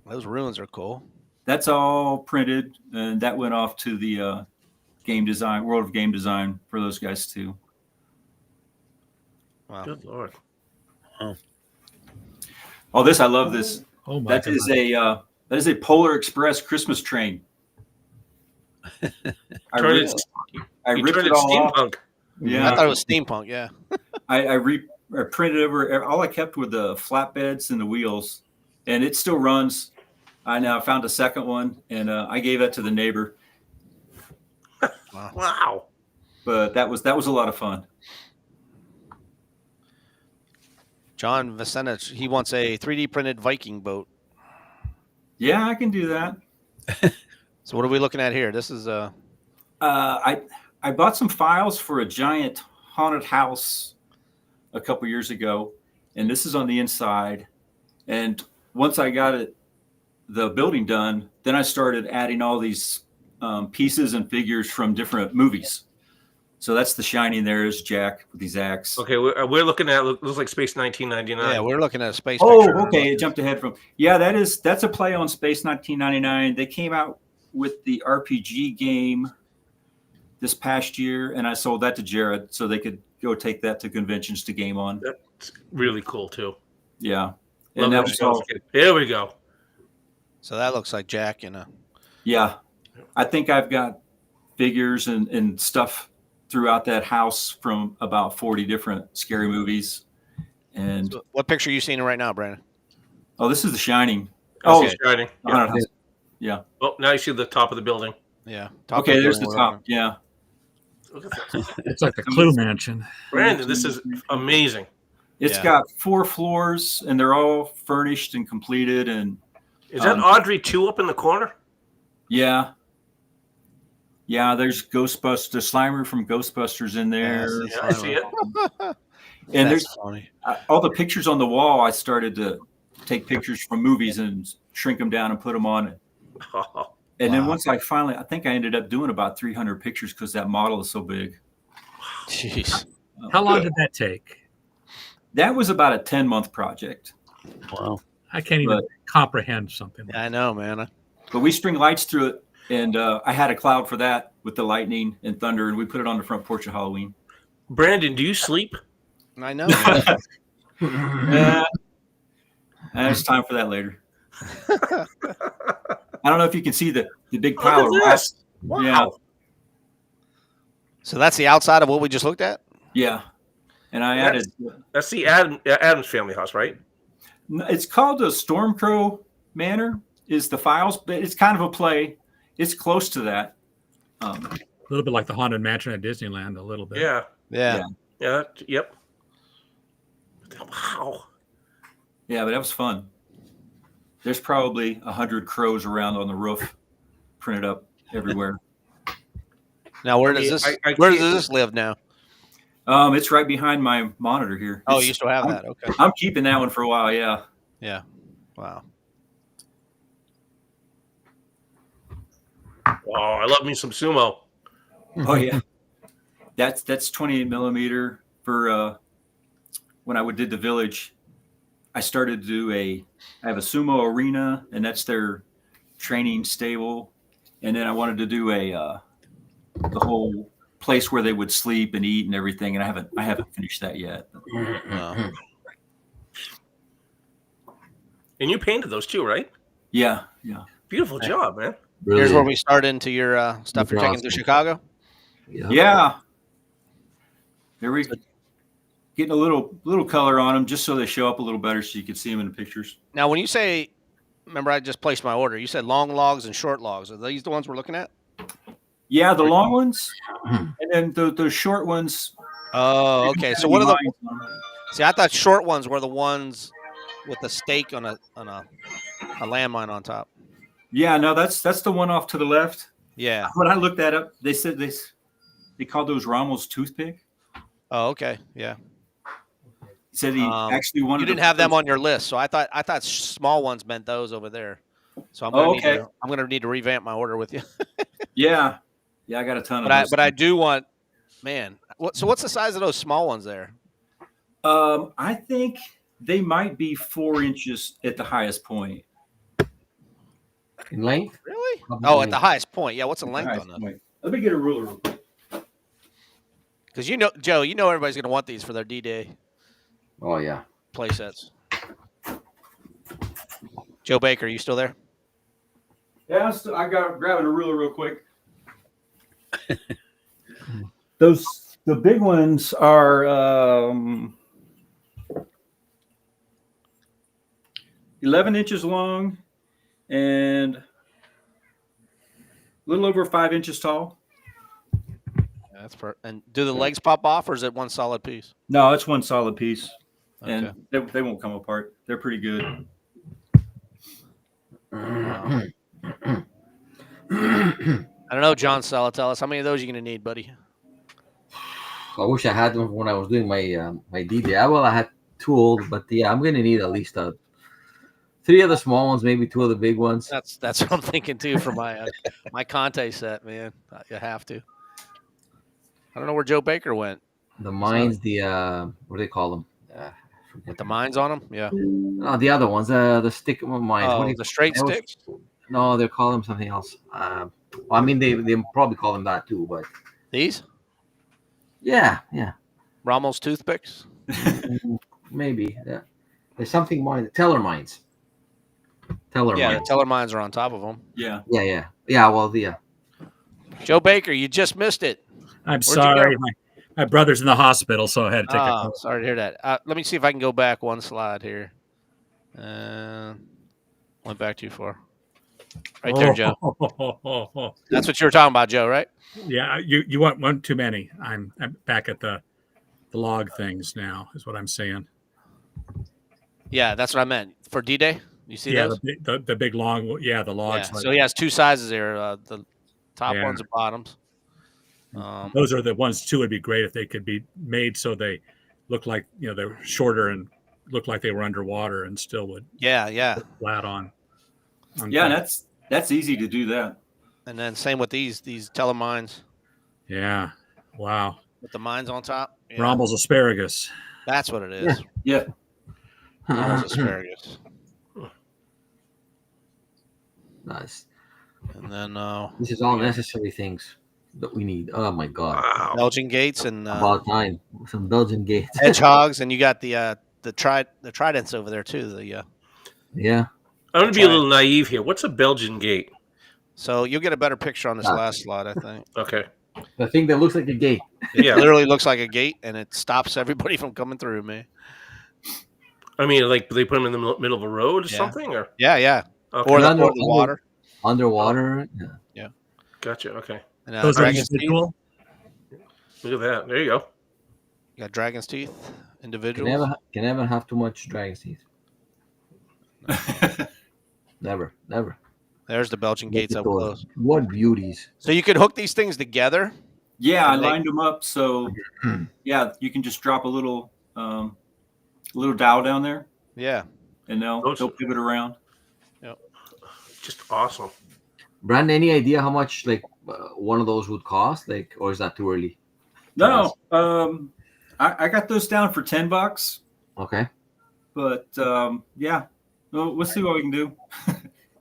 Those ruins are cool. That's all printed, and that went off to the World of Game Design for those guys too. Wow. Good Lord. Oh, I love this. Oh my That is a Polar Express Christmas train. I ripped it all off. Steampunk. Yeah, I thought it was steampunk. Yeah. I printed over. All I kept were the flatbeds and the wheels, and it still runs. I now found a second one, and I gave that to the neighbor. Wow. But that was a lot of fun. John Vicenich, he wants a 3D printed Viking boat. Yeah, I can do that. So what are we looking at here? This is I bought some files for a giant haunted house a couple years ago, and this is on the inside. And once I got the building done, then I started adding all these pieces and figures from different movies. So that's The Shining. There's Jack with his axe. Okay, we're looking at looks like Space 1999. Yeah, we're looking at a space Oh, picture. okay. It jumped ahead from. Yeah, that's a play on Space 1999. They came out with the RPG game this past year, and I sold that to Jared so they could go take that to conventions to game on. That's really cool too. Yeah. Love And that that was show. all, Here we go. So that looks like Jack, you know. yeah. I think I've got figures and stuff throughout that house from about 40 different scary movies. And So what picture are you seeing right now, Brandon? oh, this is The Shining. Oh, Oh, Shining. the Yeah. haunted house. Yeah. Oh, now you see the top of the building. Yeah. Okay, there's the building we're top. looking Yeah. Look at that. It's like the Clue Mansion. Brandon, this is amazing. It's Yeah. got 4 floors and they're all furnished and completed. And Is that Audrey 2 up in the corner? yeah. Yeah, there's Ghostbusters, Slimer from Ghostbusters in there. Yeah, I see it. And there's That's funny. all the pictures on the wall. I started to take pictures from movies and shrink them down and put them on. And then Wow. once I think I ended up doing about 300 pictures because that model is so big. Jeez. How long did that take? That was about a 10-month project. Wow. I can't even comprehend something. I know, man. But we string lights through it. And I had a cloud for that with the lightning and thunder. And we put it on the front porch of Halloween. Brandon, do you sleep? I know. Man. Yeah. There's time for that later. I don't know if you can see the big pile of Look at rocks. this. Wow. Yeah. So that's the outside of what we just looked at? Yeah. And I added, That's the Adams family house, right? it's called the Stormcrow Manor is the files, but it's kind of a play. It's close to that. A little bit like the Haunted Mansion at Disneyland, a little bit. Yeah. Yeah. Yeah. Yep. Wow. Yeah, but that was fun. There's probably 100 crows around on the roof, printed up everywhere. Now where does this I where does can't- this live now? It's right behind my monitor here. Oh, It's- you still have that. Okay. I'm keeping that one for a while. Yeah. Yeah. Wow. Oh, I love me some sumo. Oh yeah. That's 28 millimeter for when I did the village. I started to do I have a sumo arena, and that's their training stable. And then I wanted to do the whole place where they would sleep and eat and everything. And I haven't finished that yet. Wow. And you painted those too, right? Yeah. Yeah. Beautiful job, man. Here's where we start into your stuff you're taking to Chicago. Yeah. There we getting a little color on them just so they show up a little better so you can see them in the pictures. Now, when you say, remember, I just placed my order. You said long logs and short logs. Are these the ones we're looking at? Yeah, the long ones, and then the short ones. Oh, okay. So what are the? See, I thought short ones were the ones with the stake on a landmine on top. Yeah, no, that's the one off to the left. Yeah. When I looked that up, they said they called those Rommel's toothpick. Oh, okay. Yeah. He said he actually wanted. You didn't have them on your list, so I thought small ones meant those over there. So I'm gonna need to revamp my order with you. Yeah, I got a ton of. But I do want, man. So what's the size of those small ones there? I think they might be 4 inches at the highest point. In length? Really? Probably. Oh, at the highest point. Yeah. What's the length Highest on those? point. Let me get a ruler real quick. Because you know, Joe, everybody's gonna want these for their D-Day Oh yeah. play sets. Joe Baker, you still there? Yeah, I got grabbing a ruler real quick. The big ones are 11 inches long and a little over 5 inches tall. Yeah, and do the legs pop off, or is it one solid piece? No, it's one solid piece, Okay. and they won't come apart. They're pretty good. I don't know, John Salatellus. How many of those are you gonna need, buddy? I wish I had them when I was doing my my DJ. I had 2 old, but yeah, I'm gonna need at least 3 of the small ones, maybe 2 of the big ones. That's what I'm thinking too for my my Conte set, man. You have to. I don't know where Joe Baker went. The mines, the what do they call them? With the mines on them, yeah. No, the other ones, the stick mines. What do Oh, you the straight sticks. No, they call them something else. Well, I mean, they probably call them that too, but These yeah, Rommel's toothpicks. maybe. Yeah. There's something mine. Teller mines. Teller Yeah, the mines. teller mines are on top of them. Yeah. Yeah. Well, the Joe Baker, you just missed it. I'm you sorry. My brother's in the hospital, so I had to take a Oh, call. sorry to hear that. Let me see if I can go back one slide here. Went back too far. Right there, Joe. That's what you were talking about, Joe, right? Yeah, you want one too many. I'm back at the log things now, is what I'm saying. Yeah, that's what I meant. For D-Day, you see Yeah, those? the big long, the logs. Yeah. So he has two sizes there, the top Yeah. ones and bottoms. Those are the ones too. Would be great if they could be made so they look like they're shorter and look like they were underwater and still would Yeah. flat on Yeah, top. that's easy to do that. And then same with these telemines Yeah. Wow. with the mines on top. Yeah. Rommel's asparagus. That's what it is. Yeah. Rommel's asparagus. nice. And then This is all necessary things that we need. Oh my god! Wow. Belgian gates and About time. Some Belgian gates. hedgehogs, and you got the tridents over there too. Yeah. I'm going to be a little naive here. What's a Belgian gate? So you'll get a better picture on this last slide, I think. Okay. The thing that looks like a gate. It Yeah. literally looks like a gate, and it stops everybody from coming through, man. I mean, like they put them in the middle of a road or Yeah. something, or Yeah. okay. Or the Under- water. Underwater. Yeah. Gotcha. Okay. And, Those are dragon's teeth. individual. Look at that. There you go. You got dragon's teeth, Can individuals. never have too much dragon's teeth. Never. There's the Belgian Look gates at up those. close. What beauties. So you could hook these things together. Yeah, I And they- lined them up so yeah, you can just drop a little dowel down there Yeah. and they'll pivot around. Just awesome. Brandon, any idea how much one of those would cost? Or is that too early? No, I got those down for $10, Okay. but yeah, we'll see what we can do.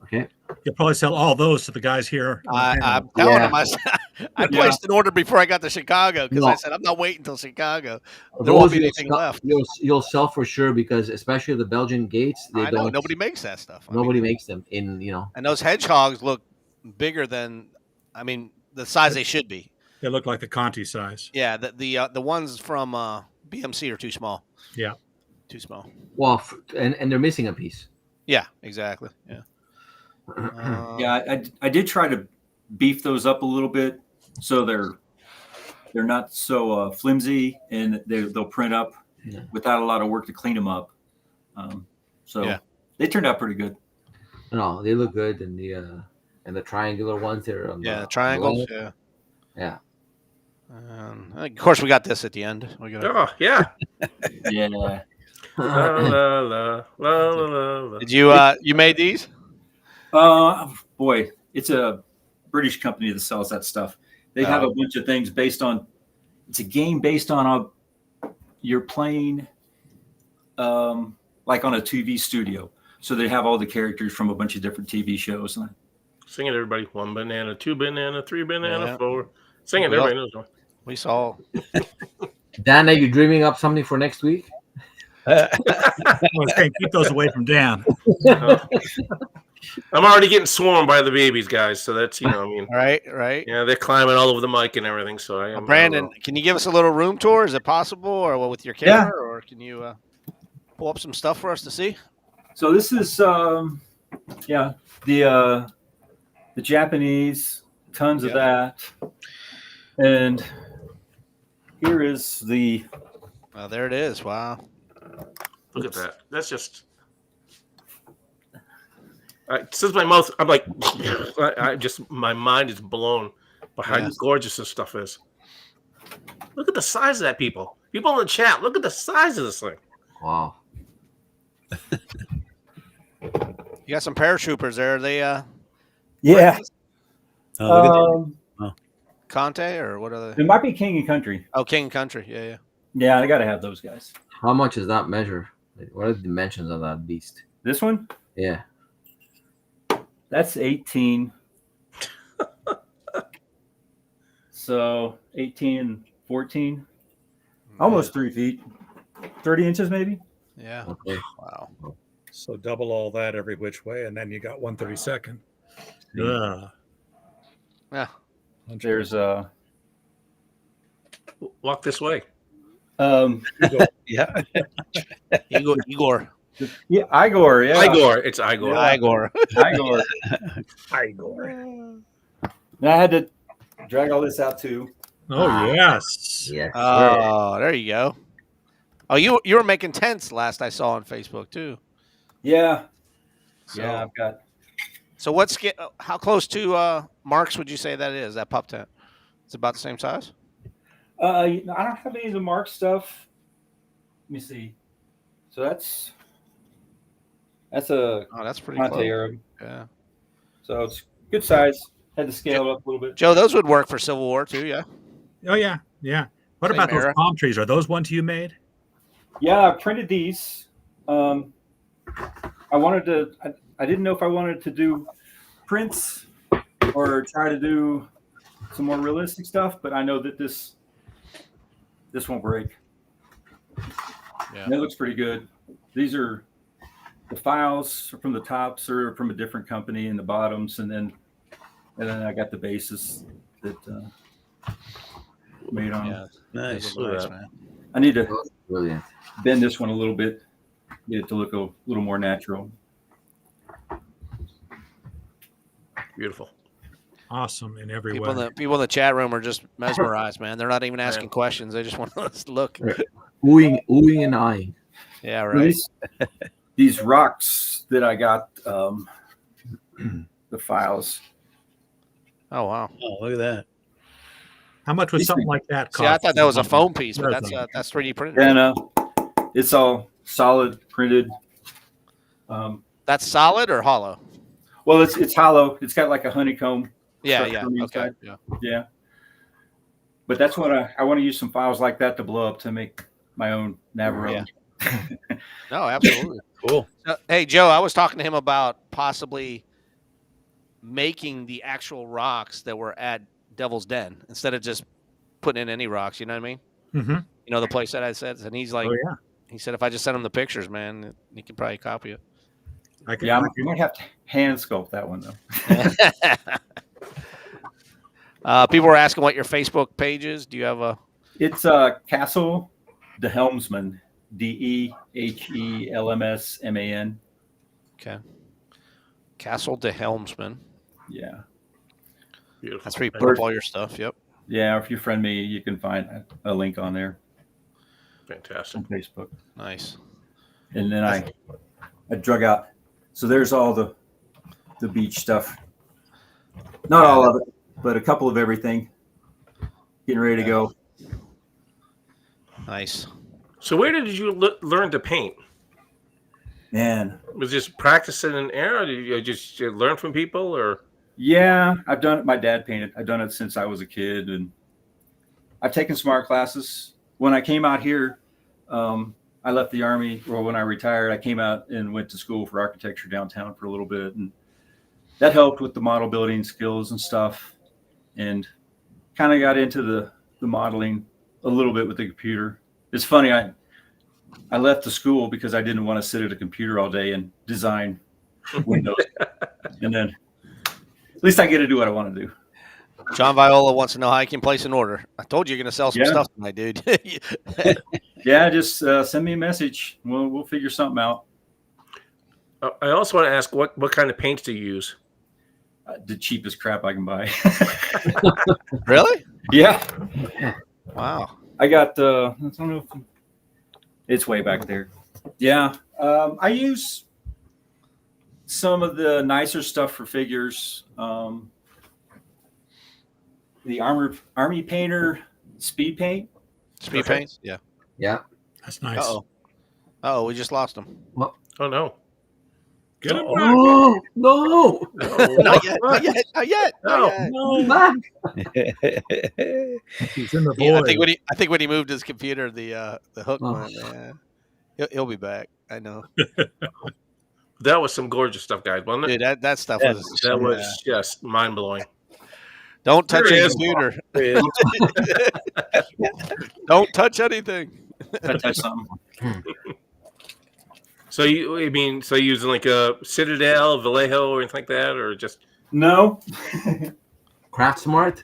Okay. You'll probably sell all those to the guys here. I'm telling Yeah. them, I placed an order before I got to Chicago because I said I'm not waiting until Chicago. There won't be anything left. You'll sell for sure because especially the Belgian gates, I know nobody makes that stuff. Nobody makes them in And those hedgehogs look bigger than, the size they should be. They look like the Conti size. Yeah, the ones from BMC are too small. Yeah. Too small. Well, and they're missing a piece. Yeah, exactly. Yeah. Yeah, I did try to beef those up a little bit so they're not so flimsy and they'll print up without a lot of work to clean them up. So they turned out pretty good. No, they look good, and the triangular ones they're the triangles. below. Yeah. Of course, we got this at the end. Oh yeah. Yeah. La, la, la, la, la, la. Did you you made these? Boy, it's a British company that sells that stuff. They have a bunch of things based on. It's a game based on you're playing, like on a TV studio. So they have all the characters from a bunch of different TV shows. Sing it, everybody. 1 banana, 2 banana, 3 banana, Yeah. 4. Sing it, everybody knows one. We saw. Dan, are you dreaming up something for next week? I was saying, keep those away from Dan. I'm already getting swarmed by the babies, guys. So that's Right. Yeah, they're climbing all over the mic and everything. So I am. Brandon, can you give us a little room tour? Is it possible, or with your camera, or can you pull up some stuff for us to see? So this is the Japanese, tons of that, and here is the. Oh, there it is. Wow. Look at that. That's just. Since my mouth, I'm like, my mind is blown by how gorgeous this stuff is. Look at the size of that, people. People in the chat, look at the size of this thing. Wow. You got some paratroopers there. Are they Yeah. Oh, look at that. Um, Conte or what are they? it might be King and Country. Oh, King Country. Yeah, yeah. Yeah, I got to have those guys. How much does that measure? Like, what are the dimensions of that beast? This one, Yeah. that's 18. So 18 and 14, almost 3 feet, 30 inches maybe. Yeah. Okay. Wow. So double all that every which way, and then you got 132nd. Yeah. Yeah. There's Walk this way. Yeah. Igor. yeah, Igor. Yeah, Igor. It's Igor. Yeah. Igor. Igor. Igor. And I had to drag all this out too. Oh, yes. Yes. Oh, there you go. Oh, you were making tents last I saw on Facebook too. Yeah, So, yeah, I've got. So how close to Mark's would you say that is? That pup tent? It's about the same size. I don't have any of the Mark stuff. Let me see. So that's a Oh, that's pretty Conte close. Arab. Yeah. So it's good size. Had to scale it up a little bit. Joe, those would work for Civil War too. Yeah. Oh, yeah. Yeah. What Same about those era. palm trees? Are those ones you made? Yeah, I printed these. I wanted to. I didn't know if I wanted to do prints or try to do some more realistic stuff, but I know that this won't break. Yeah. And it looks pretty good. These are the files from the tops are from a different company, and the bottoms, and then I got the bases that made on. Yeah. Nice. Those are nice, man. I need to Brilliant. bend this one a little bit, get it to look a little more natural. Beautiful. Awesome in every People way. in the chat room are just mesmerized, man. They're not even asking questions. They just want us to look. Oohing and eyeing. Yeah, right. These rocks that I got, the files. Oh wow. Oh, look at that. How much would something like that cost? See, I thought that was a foam piece, but Resin. that's 3D printed. And it's all solid printed. That's solid or hollow? Well, it's hollow. It's got like a honeycomb. Yeah, structure yeah. on the Okay. inside. Yeah. Yeah. But that's what I want to use some files like that to blow up to make my own Navarone. No, absolutely. Cool. Hey, Joe, I was talking to him about possibly making the actual rocks that were at Devil's Den instead of just putting in any rocks. You know what I mean? Mm-hmm. You know the place that I said, and he's like, Oh, yeah. he said if I just send him the pictures, man, he can probably copy it. I can, Yeah, I you might have to hand sculpt that one though. People were asking what your Facebook page is. Do you have a? It's Castle the Helmsman, DEHELMSMAN. Okay. Castle de Helmsman. Yeah. Beautiful. That's where you put up all your stuff. Yep. Yeah, if you friend me, you can find a link on there Fantastic. on Facebook. Nice. And then I drug out. So there's all the beach stuff. Not all of it, but a couple of everything. Getting ready to go. Nice. So where did you learn to paint? Man. Was this practicing in air? Or did you just learn from people, or? Yeah, I've done it. My dad painted. I've done it since I was a kid, and I've taken some art classes. When I came out here, I left the Army, or when I retired, I came out and went to school for architecture downtown for a little bit, and that helped with the model building skills and stuff, and kind of got into the modeling a little bit with the computer. It's funny, I left the school because I didn't want to sit at a computer all day and design windows, and then at least I get to do what I want to do. John Viola wants to know how I can place an order. I told you you're going to sell some stuff tonight, dude. Yeah, just send me a message. We'll figure something out. I also want to ask what kind of paints do you use? The cheapest crap I can buy. Really? Yeah. Wow. I got I don't know if it's way back there. Yeah. I use some of the nicer stuff for figures. The Army Painter Speed Paint. Speed paints? Yeah. Yeah. That's nice. Uh-oh. Oh, we just lost him. Oh no. Get him back. Oh no! Not yet. Not yet. Not yet. No. Not yet. He's back. He's in the void. Yeah, I think when he moved his computer, the hook Oh. went. Yeah, he'll be back. I know, That was some gorgeous stuff, guys, wasn't it? dude. That stuff Yeah, was. That was just mind blowing. Don't touch There he your is. computer. There it is. Don't touch anything. I touch something. So you using like a Citadel, Vallejo, or anything like that, or just No. Craft Smart.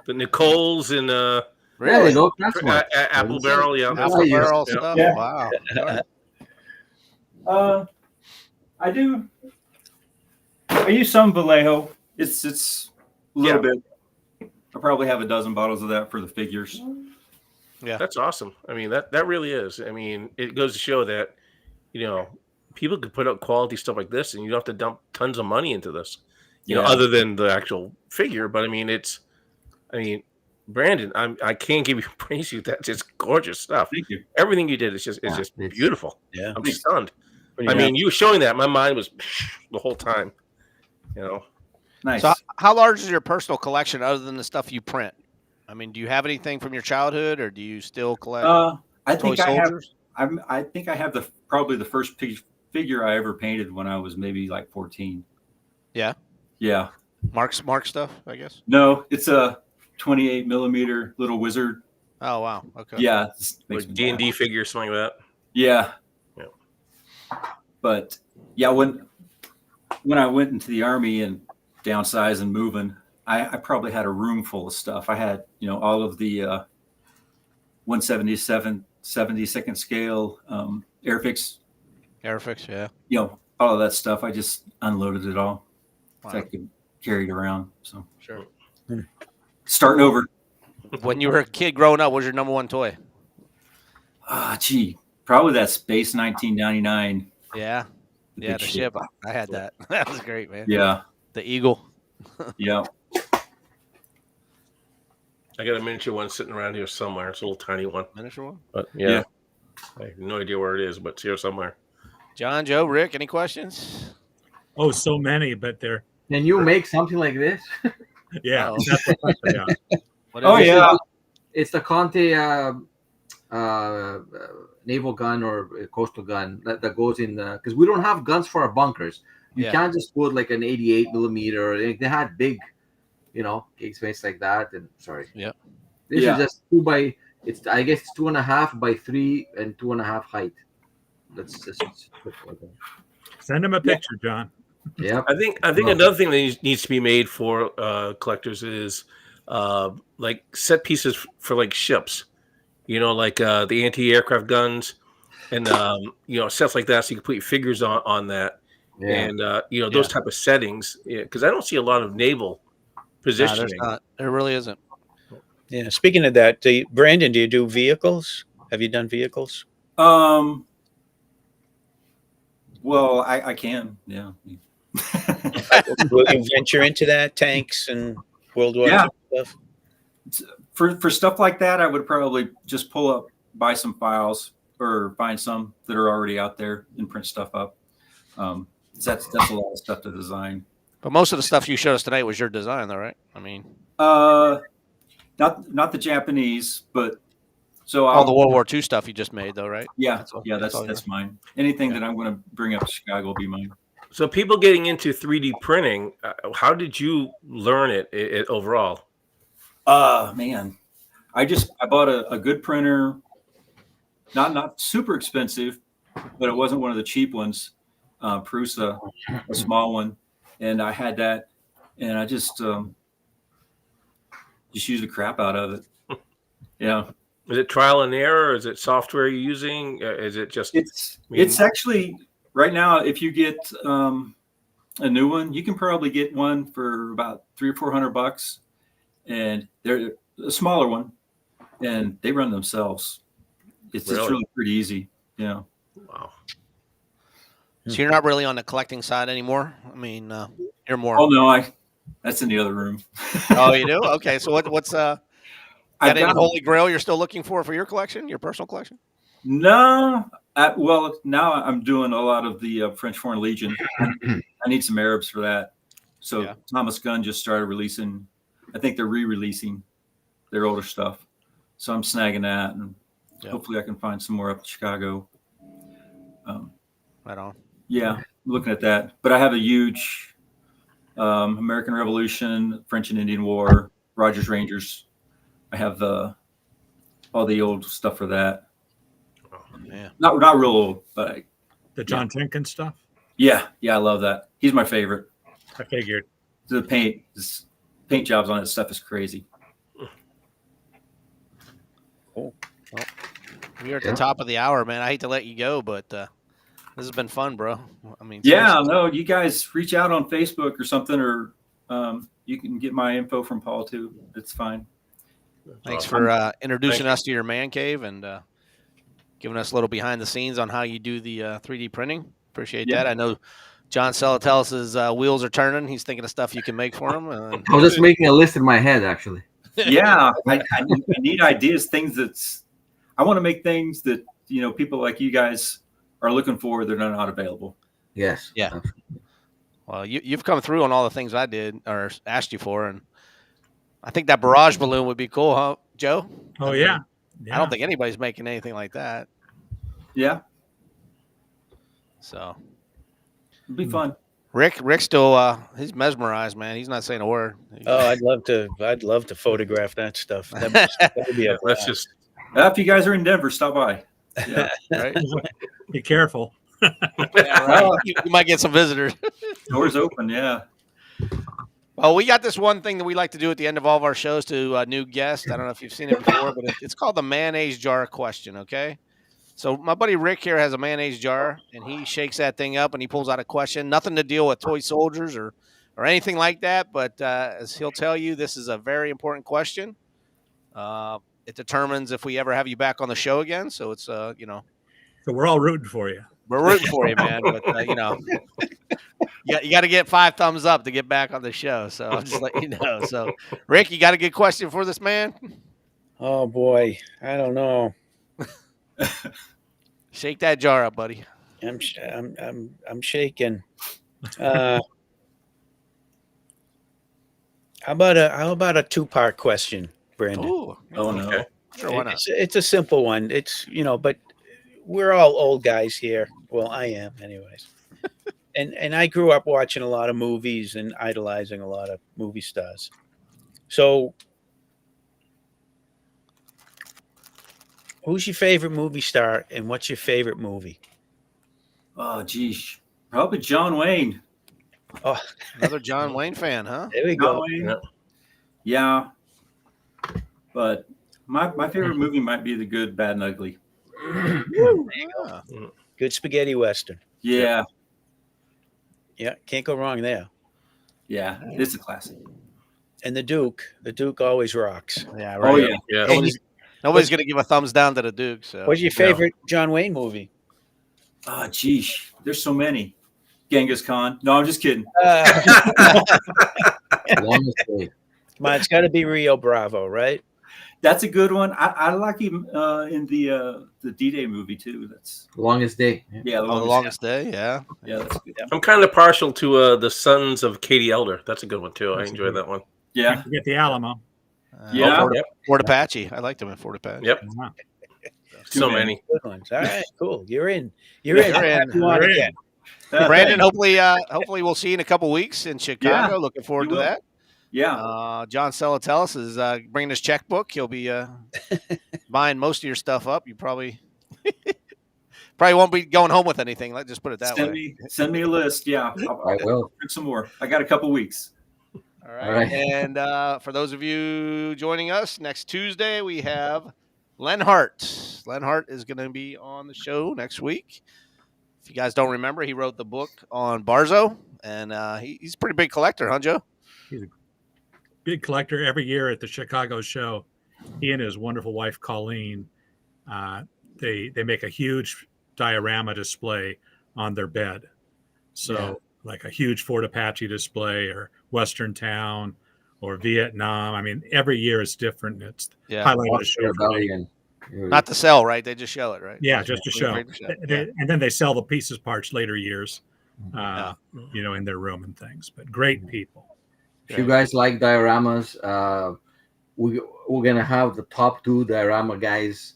the Nicole's and There we Really? go. Craft Smart. Apple Barrel? Yeah, Apple Yeah. barrel Yeah. stuff. Yeah. Wow. I do. I use some Vallejo. It's a little bit. I probably have a dozen bottles of that for the figures. That's awesome. I mean, that really is. I mean, it goes to show that, people could put out quality stuff like this, and you don't have to dump tons of money into this, other than the actual figure. But I mean, Brandon, I can't give you praise. That's just gorgeous stuff. Thank you. Everything you did is just It's- beautiful. Yeah. I'm stunned. Pretty I mean, nice. you were showing that, my mind was the whole time. Nice. So, how large is your personal collection other than the stuff you print? I mean, do you have anything from your childhood, or do you still collect I toy think I have. soldiers? I think I have probably the first figure I ever painted when I was maybe like 14. Yeah? Yeah. Mark stuff, I guess. No, it's a 28 millimeter little wizard. Oh wow. Okay. Yeah. This makes Like me D&D laugh. figure, something like that. Yeah. Yeah. But yeah, when I went into the Army and downsized and moving, I probably had a room full of stuff. I had, all of the 1/72nd scale Airfix, Airfix, yeah. all of that stuff. I just unloaded it all. Wow. So I could carry it around. So Sure. starting over. When you were a kid growing up, what was your number one toy? Probably that Space 1999. Yeah. Yeah, Good the shit. ship. I had that. That was great, man. Yeah. The Eagle. Yeah. I got a miniature one sitting around here somewhere. It's a little tiny one. Miniature one. But Yeah. I have no idea where it is, but it's here somewhere. John, Joe, Rick, any questions? Oh, so many, but they're Can you make something like this? yeah. Oh. That's the question, yeah. What Oh, is it? yeah. It's the Conte naval gun or coastal gun that goes in the, because we don't have guns for our bunkers. You Yeah. can't just put like an 88 millimeter. They had big, gig space like that. And sorry. Yeah. This Yeah. is just I guess it's 2.5 by 3 and 2.5 height. That's just Send him a picture, John. yeah. I think another thing that needs to be made for collectors is like set pieces for like ships, like the anti-aircraft guns and stuff like that, so you can put your figures on that, Yeah. and those type of settings. Because I don't see a lot of naval No, positioning. there's not. There really isn't. Yeah. Speaking of that, Brandon, do you do vehicles? Have you done vehicles? Well, I can. Yeah. Will you venture into that? Tanks and World War Yeah. II stuff? For stuff like that, I would probably just buy some files or find some that are already out there and print stuff up. That's a lot of stuff to design. But most of the stuff you showed us tonight was your design, though, right? I mean, Not the Japanese, but so all the World War II stuff you just made, though, right? yeah, That's all- yeah, that's all that's mine. Anything Yeah. that I'm going to bring up to Chicago will be mine. So people getting into 3D printing, how did you learn it overall? Man, I bought a good printer, not super expensive, but it wasn't one of the cheap ones. Prusa, a small one, and I had that, and I just used the crap out of it. Yeah, Is it trial and error? Is it software you're using? Is it just it's actually right now. If you get a new one, you can probably get one for about $300 or $400, and they're a smaller one, and they run themselves. It's really pretty easy. Yeah. wow? So you're not really on the collecting side anymore. I mean, you're more. Oh no, that's in the other room. Oh, you do? Okay. So what's got I've any got- holy grail you're still looking for your collection, your personal collection? No, Well, now I'm doing a lot of the French Foreign Legion. I need some Arabs for that. So Yeah. Thomas Gunn just started releasing. I think they're re-releasing their older stuff. So I'm snagging that, and hopefully I can find some more up in Chicago. Right on. Yeah, I'm looking at that. But I have a huge American Revolution, French and Indian War, Rogers Rangers. I have all the old stuff for that. Yeah. Not real old, but The John Jenkins stuff. yeah, I love that. He's my favorite. I figured. The paint jobs on that stuff is crazy. Cool. Well, we're at the top of the hour, man. I hate to let you go, but this has been fun, bro. I mean, Yeah, seriously. no, you guys reach out on Facebook or something, or you can get my info from Paul too. It's fine. Thanks for introducing us to your man cave and giving us a little behind the scenes on how you do the 3D printing. Appreciate that. I know John Selatellis's wheels are turning. He's thinking of stuff you can make for him. I was just making a list in my head, actually. Yeah, I need ideas, I want to make things that, people like you guys are looking for that are not available. Yes. Yeah. Well, you've come through on all the things I did or asked you for, and I think that barrage balloon would be cool, huh, Joe? Oh, I mean, yeah. I don't think anybody's making anything like that. Yeah, So it'd be fun. Rick still he's mesmerized, man. He's not saying a word. Oh, I'd love to photograph that stuff. That'd be a Let's just If you guys are in Denver, stop by. Yeah. Right? Be careful. Yeah, right. You might get some visitors. Doors open. Yeah. Well, we got this one thing that we like to do at the end of all of our shows to new guests. I don't know if you've seen it before, but it's called the mayonnaise jar question, okay? So my buddy Rick here has a mayonnaise jar, and he shakes that thing up, and he pulls out a question. Nothing to deal with toy soldiers or anything like that, but as he'll tell you, this is a very important question. It determines if we ever have you back on the show again, so it's, So we're all rooting for you. we're rooting for you, man, but, you got to get 5 thumbs up to get back on the show. So I'll just let you know. So, Rick, you got a good question for this man? Oh boy, I don't know. Shake that jar up, buddy. I'm shaking. How about a 2-part question, Brandon? Ooh, Oh no. Okay. sure, why not? It's a simple one. It's but we're all old guys here. Well, I am, anyways. And I grew up watching a lot of movies and idolizing a lot of movie stars. So, who's your favorite movie star, and what's your favorite movie? Oh, geez. Probably John Wayne. Oh, Another John Wayne fan, huh? there we John go. Wayne. Yeah. But my favorite movie might be The Good, Bad, and Ugly. Yeah. Good spaghetti western. Yeah. Yeah, can't go wrong there. Yeah. It's a classic. And the Duke always rocks. Yeah, right. Oh, yeah. Yeah. Nobody's going to give a thumbs down to the Duke. So. What's your favorite John Wayne movie? Oh, geez. There's so many. Genghis Khan. No, I'm just kidding. Longest day. Come on, it's got to be Rio Bravo, right? That's a good one. I like him in the D-Day movie too. That's Longest day. yeah. The longest day, yeah. Yeah, that's good. I'm kind of partial to the Sons of Katie Elder. That's a good one too. I That's a enjoyed good- that one. Yeah. Can't forget the Alamo. Yeah. Yep. Fort Apache. I liked him in Fort Apache. Yep. Wow. So many. many. Good ones. All right, cool. You're in. You're in. You want You're in. again. Brandon, hopefully we'll see you in a couple weeks in Chicago. Yeah, Looking forward we to will. that. Yeah. John Selatellis is bringing his checkbook. He'll be buying most of your stuff up. You probably won't be going home with anything. Let's just put it that way. Send me a list. Yeah. I will. Print some more. I got a couple weeks. All right. All right. And for those of you joining us, next Tuesday we have Len Hart. Len Hart is going to be on the show next week. If you guys don't remember, he wrote the book on Barzo, and he's a pretty big collector, huh, Joe? Big collector every year at the Chicago show. He and his wonderful wife Colleen, they make a huge diorama display on their bed. So like a huge Fort Apache display or Western Town or Vietnam. I mean, every year is different. It's Yeah. highlight of the show for me. Rebellion. Not to sell, right? They just show it, right? Yeah, just to show. And then they sell the pieces, parts later years, in their room and things. But great people. If you guys like dioramas, we're gonna have the top 2 diorama guys.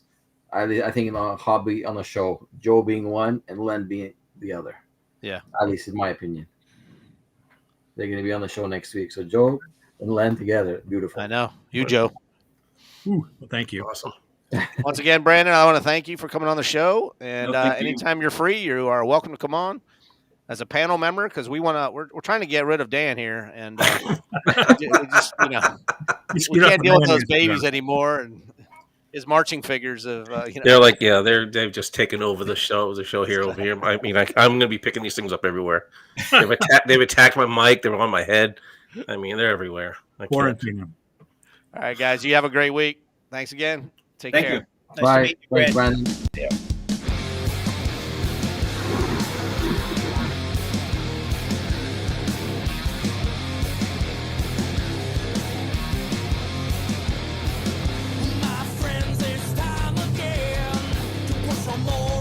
I think in a hobby on the show. Joe being one, and Len being the other. Yeah, at least in my opinion. They're gonna be on the show next week. So Joe and Len together, beautiful. I know you, Joe. Ooh, well, thank you. Awesome. Once again, Brandon, I want to thank you for coming on the show. And No, thank you. anytime you're free, you are welcome to come on as a panel member, because we're trying to get rid of Dan here, and we just we can't deal with those babies anymore, and his marching figures of They're like, they've just taken over the show here over here. I mean, I'm going to be picking these things up everywhere. They've attacked my mic. They're on my head. I mean, they're everywhere. Quarantine them. All right, guys, you have a great week. Thanks again. Take Thank care. you. Nice Bye. to meet you, Thanks, Brandon. Brandon. My friends, it's time again to put some more